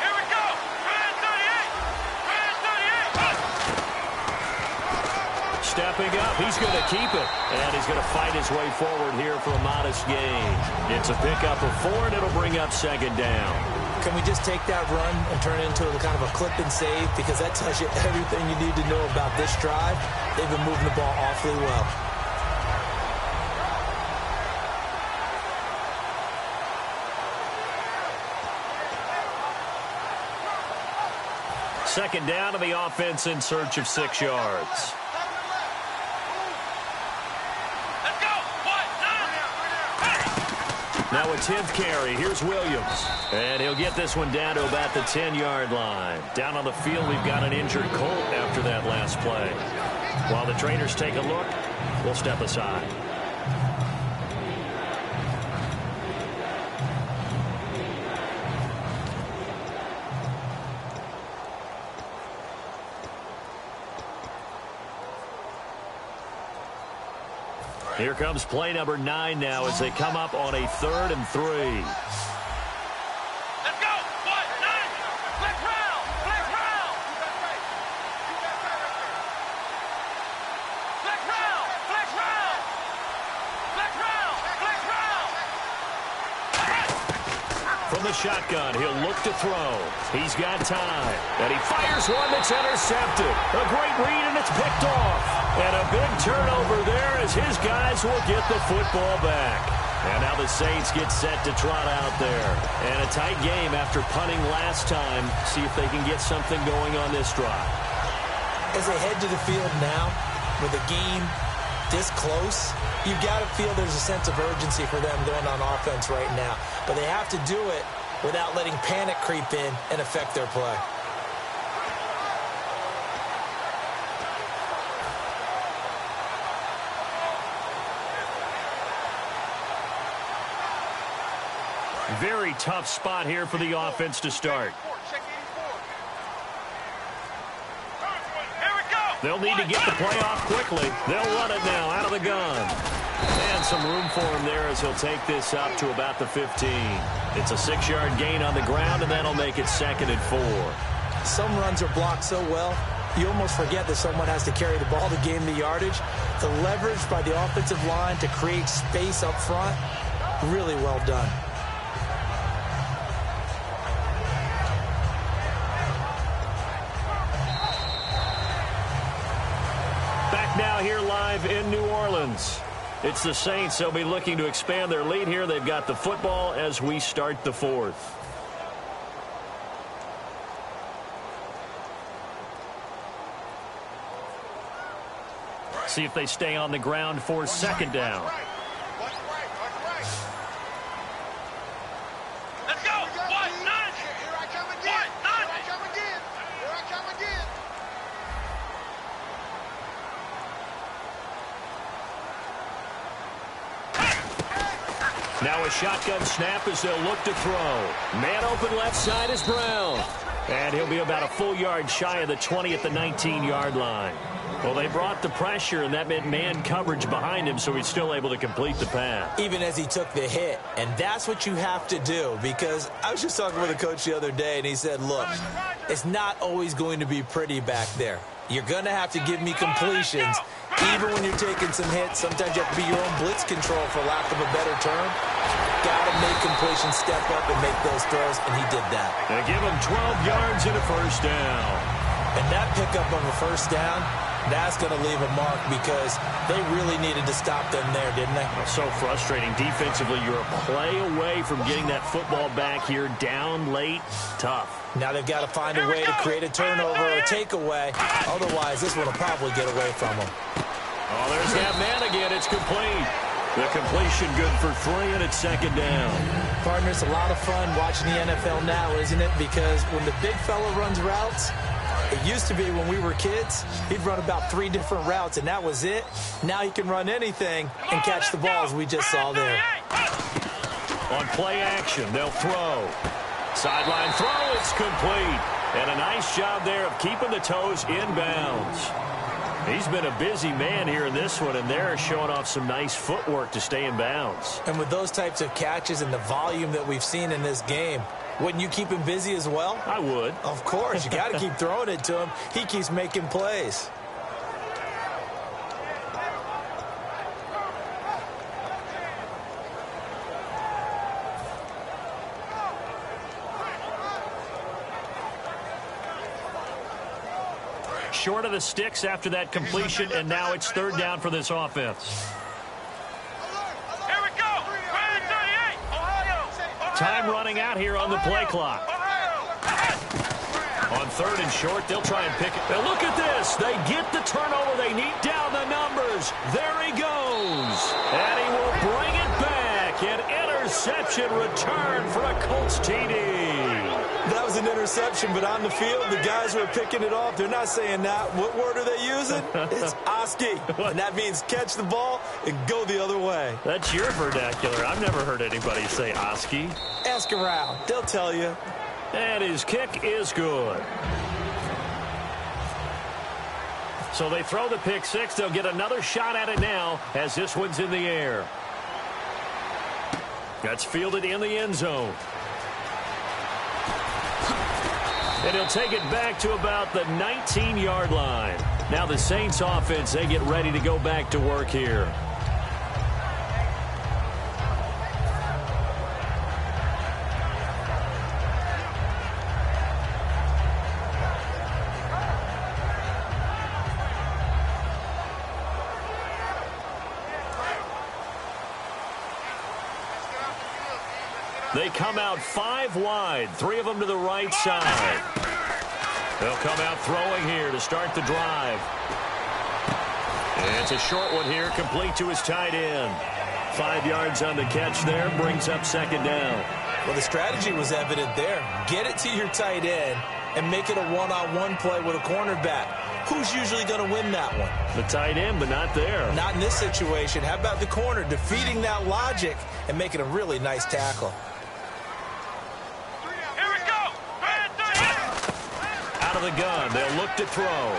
Here we go. Red 38. Red 38. Stepping up, he's going to keep it. And he's going to fight his way forward here for a modest gain. It's a pickup of 4, and it'll bring up 2nd down. Can we just take that run and turn it into a kind of a clip and save? Because that tells you everything you need to know about this drive. They've been moving the ball awfully well. Second down, and the offense in search of 6 yards. Let's go. 1, 9. Now a 10th carry. Here's Williams. And he'll get this one down to about the 10-yard line. Down on the field, we've got an injured Colt after that last play. While the trainers take a look, we'll step aside. Here comes play number 9 now as they come up on a 3rd and 3. Let's go. 1, 9. Flex round. Flex round. Flex round. Flex round. Flex round. Flex round. From the shotgun, he'll look to throw. He's got time. And he fires one that's intercepted. A great read, and it's picked off. And a big turnover there as his guys will get the football back. And now the Saints get set to trot out there. And a tight game after punting last time. See if they can get something going on this drive. As they head to the field now, with the game this close, you've got to feel there's a sense of urgency for them going on offense right now. But they have to do it without letting panic creep in and affect their play. Very tough spot here for the offense to start. Here we go. They'll need to get the play off quickly. They'll run it now out of the gun. And some room for him there as he'll take this up to about the 15. It's a 6-yard gain on the ground, and that'll make it 2nd and 4. Some runs are blocked so well, you almost forget that someone has to carry the ball to gain the yardage. The leverage by the offensive line to create space up front, really well done. Now here live in New Orleans. It's the Saints. They'll be looking to expand their lead here. They've got the football as we start the 4th. See if they stay on the ground for 2nd down. Let's go. 1, 9. Here I come again. Here I come again. Here I come again. Now a shotgun snap as they'll look to throw. Man open left side is Brown. And he'll be about a full yard shy of the 20 at the 19-yard line. Well, they brought the pressure, and that meant man coverage behind him, so he's still able to complete the pass. Even as he took the hit. And that's what you have to do, because I was just talking with a coach the other day, and he said, look, it's not always going to be pretty back there. You're going to have to give me completions, Even when you're taking some hits, sometimes you have to be your own blitz control, for lack of a better term. Got to make completion, step up, and make those throws, and he did that. They give him 12 yards and a first down. And that pickup of a first down, that's going to leave a mark because they really needed to stop them there, didn't they? So frustrating. Defensively, you're a play away from getting that football back here. Down late, tough. Now they've got to find a way to create a turnover or a takeaway. Otherwise, this one will probably get away from them. Oh, there's that man again. It's complete. The completion good for 3, and it's second down. Partner, it's a lot of fun watching the NFL now, isn't it? Because when the big fella runs routes, it used to be when we were kids, he'd run about 3 different routes, and that was it. Now he can run anything and catch the balls we just saw there. On play action, they'll throw. Sideline throw, it's complete. And a nice job there of keeping the toes inbounds. He's been a busy man here in this one, and they're showing off some nice footwork to stay in bounds. And with those types of catches and the volume that we've seen in this game, wouldn't you keep him busy as well? I would. Of course. You got to keep throwing it to him. He keeps making plays. Short of the sticks after that completion, and now it's third down for this offense. Here we go. 38. Ohio. Time running out here on the play clock. On third and short, they'll try and pick it. Now look at this. They get the turnover they need. Down the numbers. There he goes. And he will bring it back. An interception return for a Colts TD. That was an interception, but on the field, the guys who are picking it off, they're not saying that. What word are they using? It's Oski. And that means catch the ball and go the other way. That's your vernacular. I've never heard anybody say Oski. Ask around. They'll tell you. And his kick is good. So they throw the pick six. They'll get another shot at it now as this one's in the air. That's fielded in the end zone. And he'll take it back to about the 19-yard line. Now the Saints offense, they get ready to go back to work here. They come out 5 wide, 3 of them to the right side. They'll come out throwing here to start the drive. And it's a short one here, complete to his tight end. 5 yards on the catch there, brings up second down. Well, the strategy was evident there. Get it to your tight end and make it a one-on-one play with a cornerback. Who's usually going to win that one? The tight end, but not there. Not in this situation. How about the corner defeating that logic and making a really nice tackle? Out of the gun, they'll look to throw.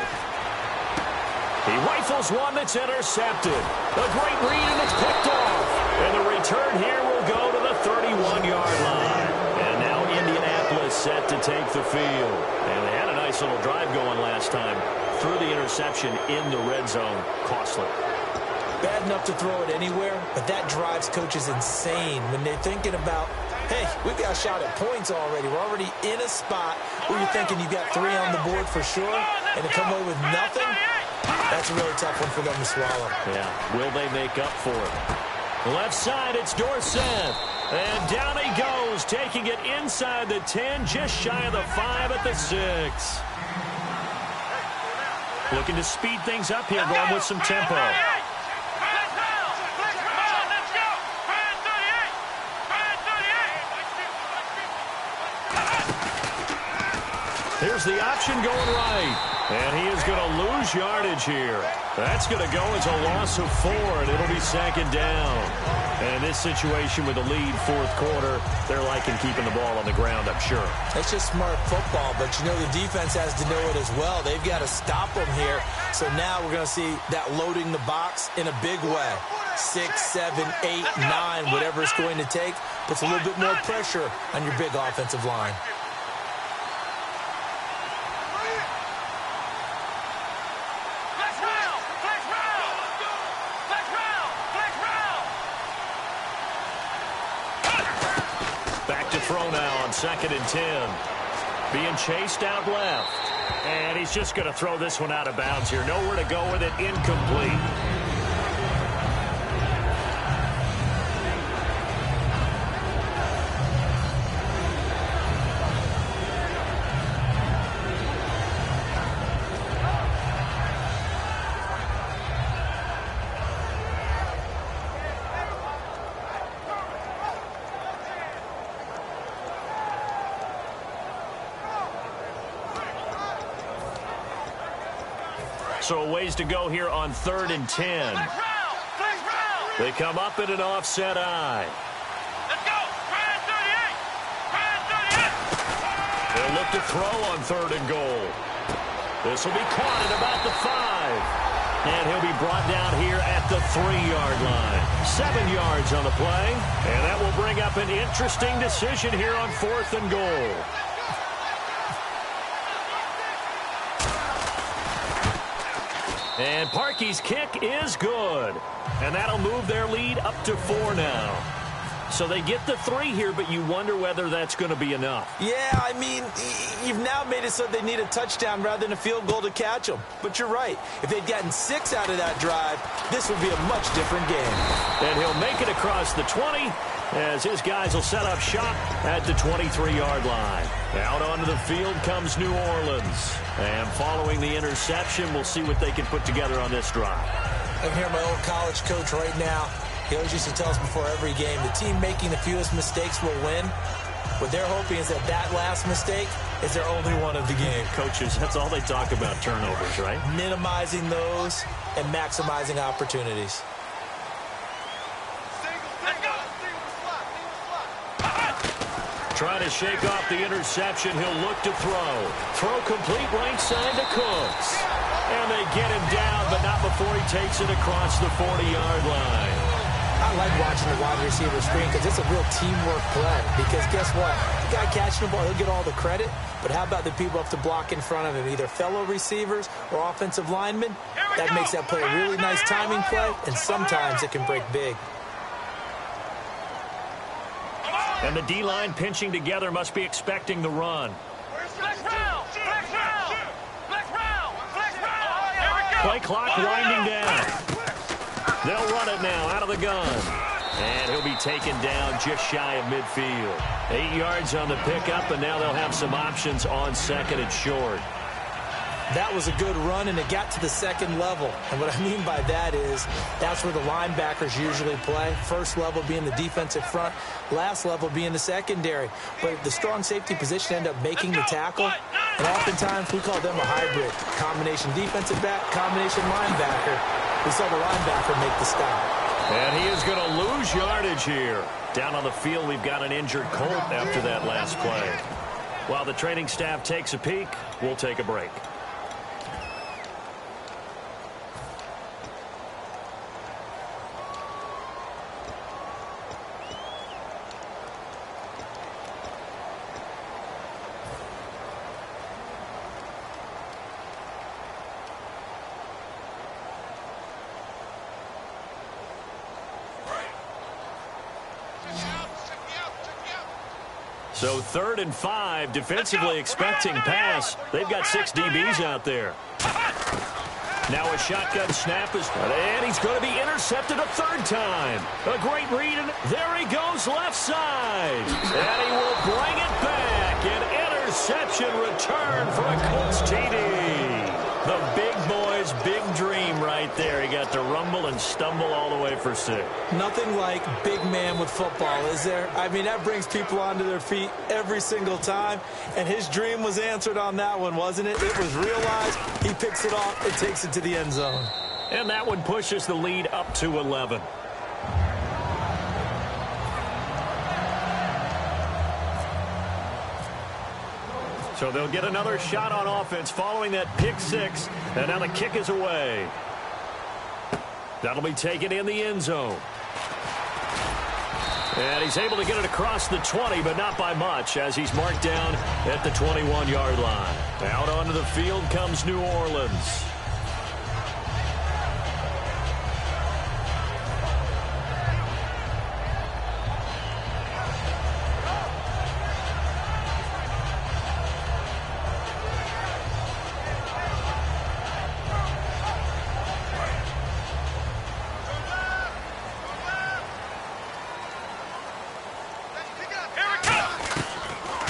He rifles one that's intercepted. A great read, and it's picked off. And the return here will go to the 31-yard line. And now Indianapolis set to take the field. And they had a nice little drive going last time. Threw the interception in the red zone. Costly. Bad enough to throw it anywhere, but that drives coaches insane when they're thinking about, hey, we've got a shot at points already. We're already in a spot where you're thinking you've got 3 on the board for sure, and to come away with nothing, that's a really tough one for them to swallow. Yeah, will they make up for it? Left side, it's Dorsett. And down he goes, taking it inside the 10, just shy of the 5 at the 6. Looking to speed things up here, going with some tempo. Here's the option going right. And he is going to lose yardage here. That's going to go as a loss of 4, and it'll be second down. And in this situation with the lead fourth quarter, they're liking keeping the ball on the ground, I'm sure. It's just smart football, but you know the defense has to know it as well. They've got to stop them here. So now we're going to see that loading the box in a big way. 6, 7, 8, 9, whatever it's going to take, puts a little bit more pressure on your big offensive line. throw now on 2nd and 10. Being chased out left. And he's just going to throw this one out of bounds here. Nowhere to go with it. Incomplete. So a ways to go here on 3rd and 10. They come up at an offset eye. Let's go. Brand 38. They'll look to throw on 3rd and goal. This will be caught at about the 5. And he'll be brought down here at the 3-yard line. 7 yards on the play. And that will bring up an interesting decision here on 4th and goal. And Parkey's kick is good. And that'll move their lead up to 4 now. So they get the 3 here, but you wonder whether that's going to be enough. Yeah, I mean, you've now made it so they need a touchdown rather than a field goal to catch them. But you're right. If they'd gotten 6 out of that drive, this would be a much different game. And he'll make it across the 20 as his guys will set up shop at the 23-yard line. Out onto the field comes New Orleans. And following the interception, we'll see what they can put together on this drive. I'm here, my old college coach right now. He always used to tell us before every game, the team making the fewest mistakes will win. What they're hoping is that that last mistake is their only one of the game. Coaches, that's all they talk about, turnovers, right? Minimizing those and maximizing opportunities. Trying to shake off the interception. He'll look to throw. Throw complete right side to Cooks. And they get him down, but not before he takes it across the 40-yard line. I like watching the wide receiver screen because it's a real teamwork play. Because guess what? The guy catching the ball, he'll get all the credit. But how about the people up to block in front of him, either fellow receivers or offensive linemen? That makes that play a really nice timing play, and sometimes it can break big. And the D-line pinching together must be expecting the run. Play clock winding down. They'll run it now out of the gun. And he'll be taken down just shy of midfield. 8 yards on the pickup, and now they'll have some options on 2nd and short. That was a good run, and it got to the 2nd level. And what I mean by that is that's where the linebackers usually play. First level being the defensive front, last level being the secondary. But the strong safety position ended up making the tackle. And oftentimes we call them a hybrid. Combination defensive back, combination linebacker. We saw the linebacker make the stop. And he is going to lose yardage here. Down on the field, we've got an injured Colt after that last play. While the training staff takes a peek, we'll take a break. So 3rd and 5, defensively expecting pass. They've got 6 DBs out there. Now a shotgun snap is, and he's going to be intercepted a 3rd time. A great read, and there he goes left side. And he will bring it back. An interception return for a Colts TD. The big boy's big dream right there. He got to rumble and stumble all the way for 6. Nothing like big man with football, is there? I mean, that brings people onto their feet every single time. And his dream was answered on that one, wasn't it? It was realized. He picks it off and takes it to the end zone. And that one pushes the lead up to 11. So they'll get another shot on offense following that pick 6. And now the kick is away. That'll be taken in the end zone. And he's able to get it across the 20, but not by much, as he's marked down at the 21-yard line. Out onto the field comes New Orleans.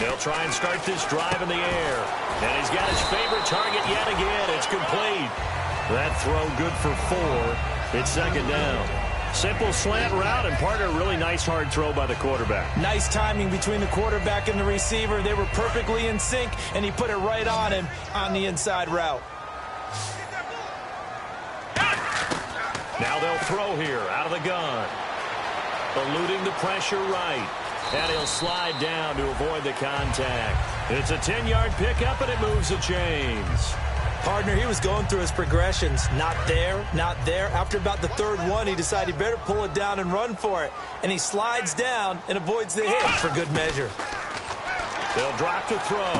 They'll try and start this drive in the air. And he's got his favorite target yet again. It's complete. That throw good for 4. It's second down. Simple slant route, and partner, really nice hard throw by the quarterback. Nice timing between the quarterback and the receiver. They were perfectly in sync, and he put it right on him on the inside route. Now they'll throw here out of the gun. Eluding the pressure right. And he'll slide down to avoid the contact. It's a 10-yard pickup, and it moves the chains. Partner, he was going through his progressions. Not there, not there. After about the third one, he decided he better pull it down and run for it. And he slides down and avoids the hit for good measure. They'll drop to throw.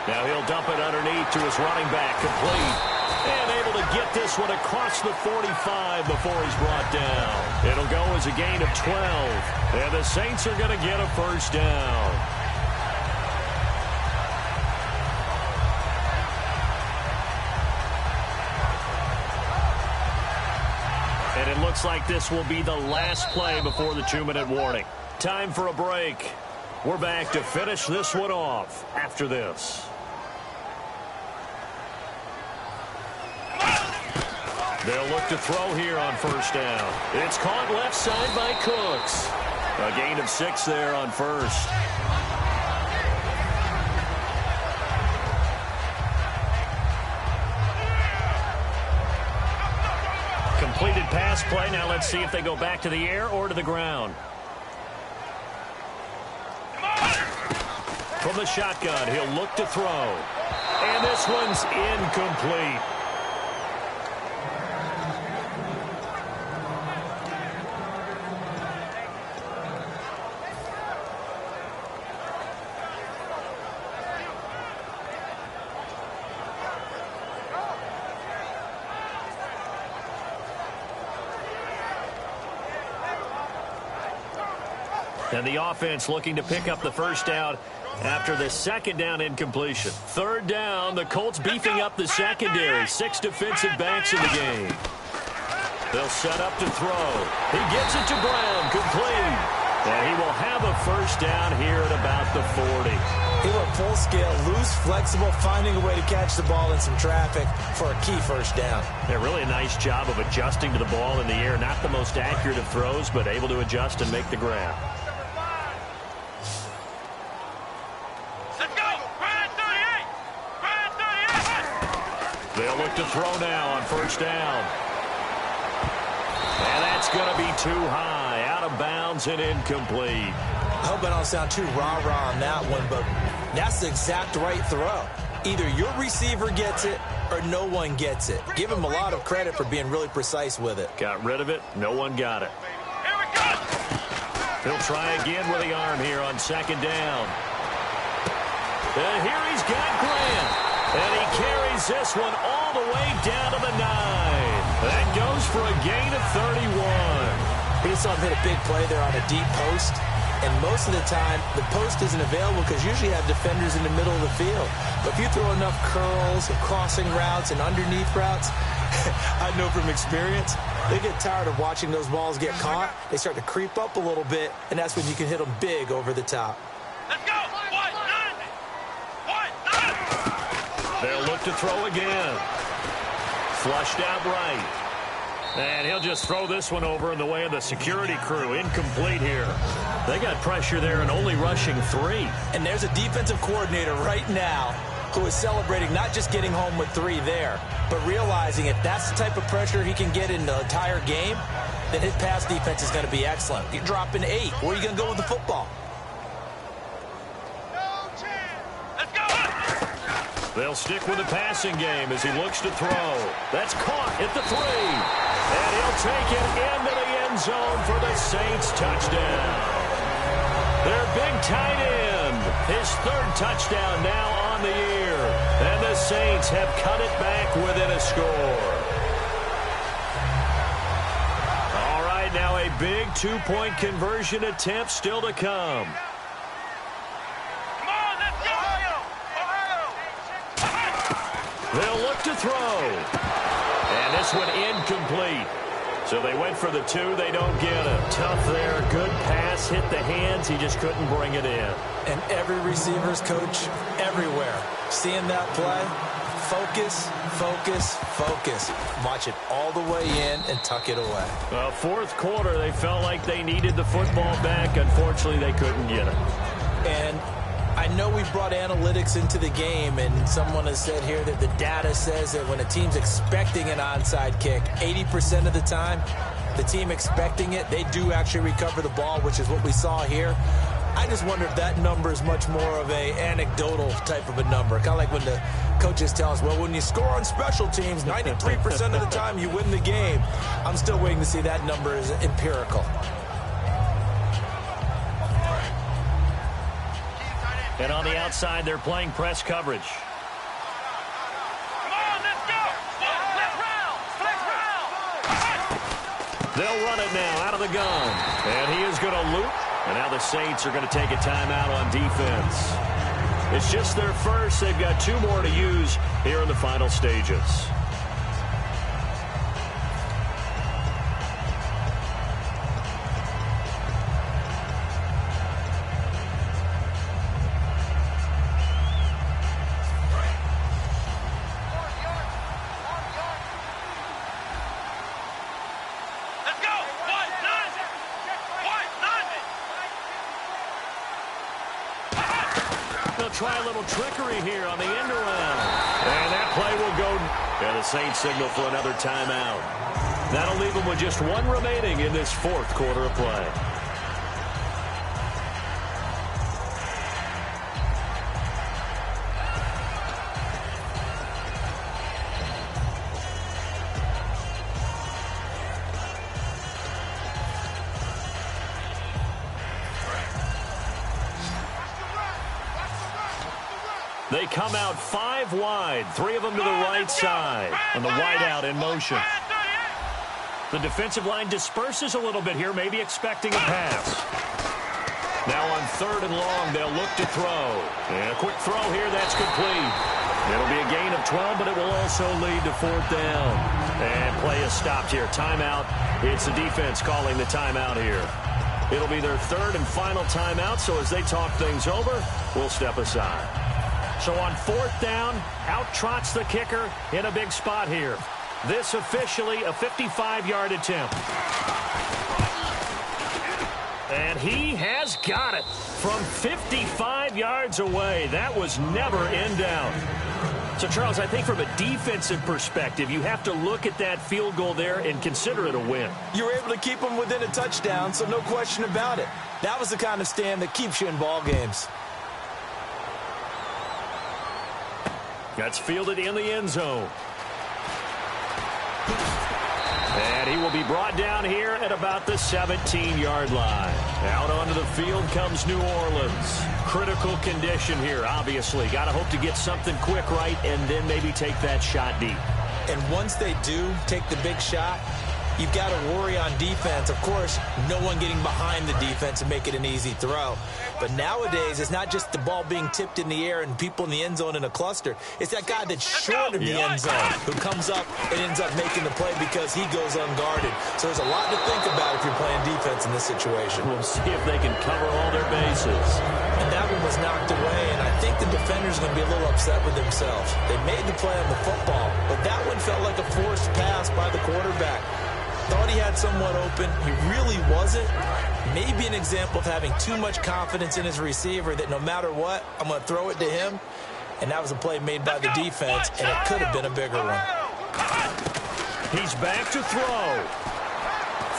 Now he'll dump it underneath to his running back, complete. And able to get this one across the 45 before he's brought down. It'll go as a gain of 12. And the Saints are going to get a first down. And it looks like this will be the last play before the 2-minute warning. Time for a break. We're back to finish this one off after this. They'll look to throw here on first down. It's caught left side by Cooks. A gain of 6 there on first. Completed pass play. Now let's see if they go back to the air or to the ground. From the shotgun, he'll look to throw. And this one's incomplete. And the offense looking to pick up the first down after the second down incompletion. Third down, the Colts beefing up the secondary. 6 defensive backs in the game. They'll set up to throw. He gets it to Brown, complete. And he will have a first down here at about the 40. He went full scale, loose, flexible, finding a way to catch the ball in some traffic for a key first down. Yeah, really a nice job of adjusting to the ball in the air. Not the most accurate of throws, but able to adjust and make the grab. They'll look to throw now on first down. And that's going to be too high. Out of bounds and incomplete. I hope I don't sound too rah-rah on that one, but that's the exact right throw. Either your receiver gets it or no one gets it. Give him a lot of credit for being really precise with it. Got rid of it. No one got it. He'll try again with the arm here on second down. And here he's got Grant. And he carries this one all the way down to the 9. That goes for a gain of 31. He saw him hit a big play there on a deep post. And most of the time, the post isn't available because you usually have defenders in the middle of the field. But if you throw enough curls and crossing routes and underneath routes, I know from experience, they get tired of watching those balls get caught. They start to creep up a little bit, and that's when you can hit them big over the top. Let's go! They'll look to throw again. Flushed out right. And he'll just throw this one over in the way of the security crew. Incomplete here. They got pressure there and only rushing 3. And there's a defensive coordinator right now who is celebrating not just getting home with 3 there, but realizing if that's the type of pressure he can get in the entire game, then his pass defense is going to be excellent. You're dropping 8. Where are you going to go with the football? They'll stick with the passing game as he looks to throw. That's caught at the 3. And he'll take it into the end zone for the Saints touchdown. Their big tight end. His 3rd touchdown now on the year. And the Saints have cut it back within a score. All right, now a big 2-point conversion attempt still to come. They'll look to throw. And this one incomplete. So they went for the 2. They don't get it. Tough there. Good pass. Hit the hands. He just couldn't bring it in. And every receiver's coach everywhere. Seeing that play, focus, focus, focus. Watch it all the way in and tuck it away. Fourth quarter, they felt like they needed the football back. Unfortunately, they couldn't get it. And I know we brought analytics into the game, and someone has said here that the data says that when a team's expecting an onside kick, 80% of the time, the team expecting it, they do actually recover the ball, which is what we saw here. I just wonder if that number is much more of a anecdotal type of a number. Kind of like when the coaches tell us, well, when you score on special teams, 93% of the time you win the game. I'm still waiting to see that number is empirical. And on the outside, they're playing press coverage. Come on, let's go. Flex round. Flex round. They'll run it now out of the gun. And he is going to loop. And now the Saints are going to take a timeout on defense. It's just their first. They've got 2 more to use here in the final stages. Try a little trickery here on the end around. And that play will go. And the Saints signal for another timeout. That'll leave them with just 1 remaining in this fourth quarter of play. They come out 5 wide, 3 of them to the right side, and the wide out in motion. The defensive line disperses a little bit here, maybe expecting a pass. Now on 3rd and long, they'll look to throw. And a quick throw here, that's complete. It'll be a gain of 12, but it will also lead to 4th down. And play is stopped here. Timeout. It's the defense calling the timeout here. It'll be their 3rd and final timeout, so as they talk things over, we'll step aside. So on 4th down, out trots the kicker in a big spot here. This officially a 55-yard attempt. And he has got it from 55 yards away. That was never in doubt. So, Charles, I think from a defensive perspective, you have to look at that field goal there and consider it a win. You were able to keep them within a touchdown, so no question about it. That was the kind of stand that keeps you in ball games. That's fielded in the end zone. And he will be brought down here at about the 17-yard line. Out onto the field comes New Orleans. Critical condition here, obviously. Got to hope to get something quick right and then maybe take that shot deep. And once they do take the big shot, you've got to worry on defense. Of course, no one getting behind the defense and make it an easy throw. But nowadays, it's not just the ball being tipped in the air and people in the end zone in a cluster. It's that guy that's short of the end zone who comes up and ends up making the play because he goes unguarded. So there's a lot to think about if you're playing defense in this situation. We'll see if they can cover all their bases. And that one was knocked away, and I think the defender's going to be a little upset with themselves. They made the play on the football, but that one felt like a forced pass by the quarterback. Thought he had someone open. He really wasn't. Maybe an example of having too much confidence in his receiver that no matter what, I'm going to throw it to him. And that was a play made by the defense, and it could have been a bigger one. He's back to throw.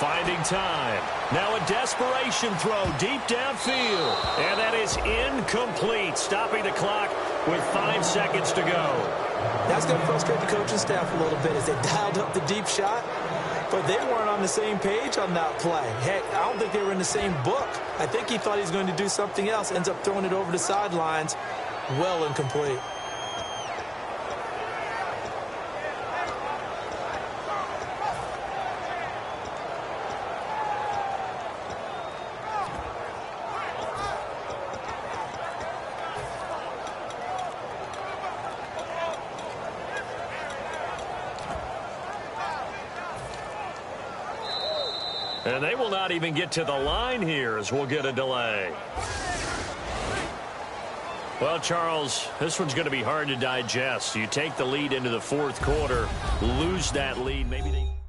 Finding time. Now a desperation throw deep downfield. And that is incomplete. Stopping the clock with 5 seconds to go. That's going to frustrate the coaching staff a little bit as they dialed up the deep shot. But they weren't on the same page on that play. Heck, I don't think they were in the same book. I think he thought he was going to do something else. Ends up throwing it over the sidelines. Well incomplete. And they will not even get to the line here as we'll get a delay. Well, Charles, this one's going to be hard to digest. You take the lead into the fourth quarter, lose that lead. Maybe they...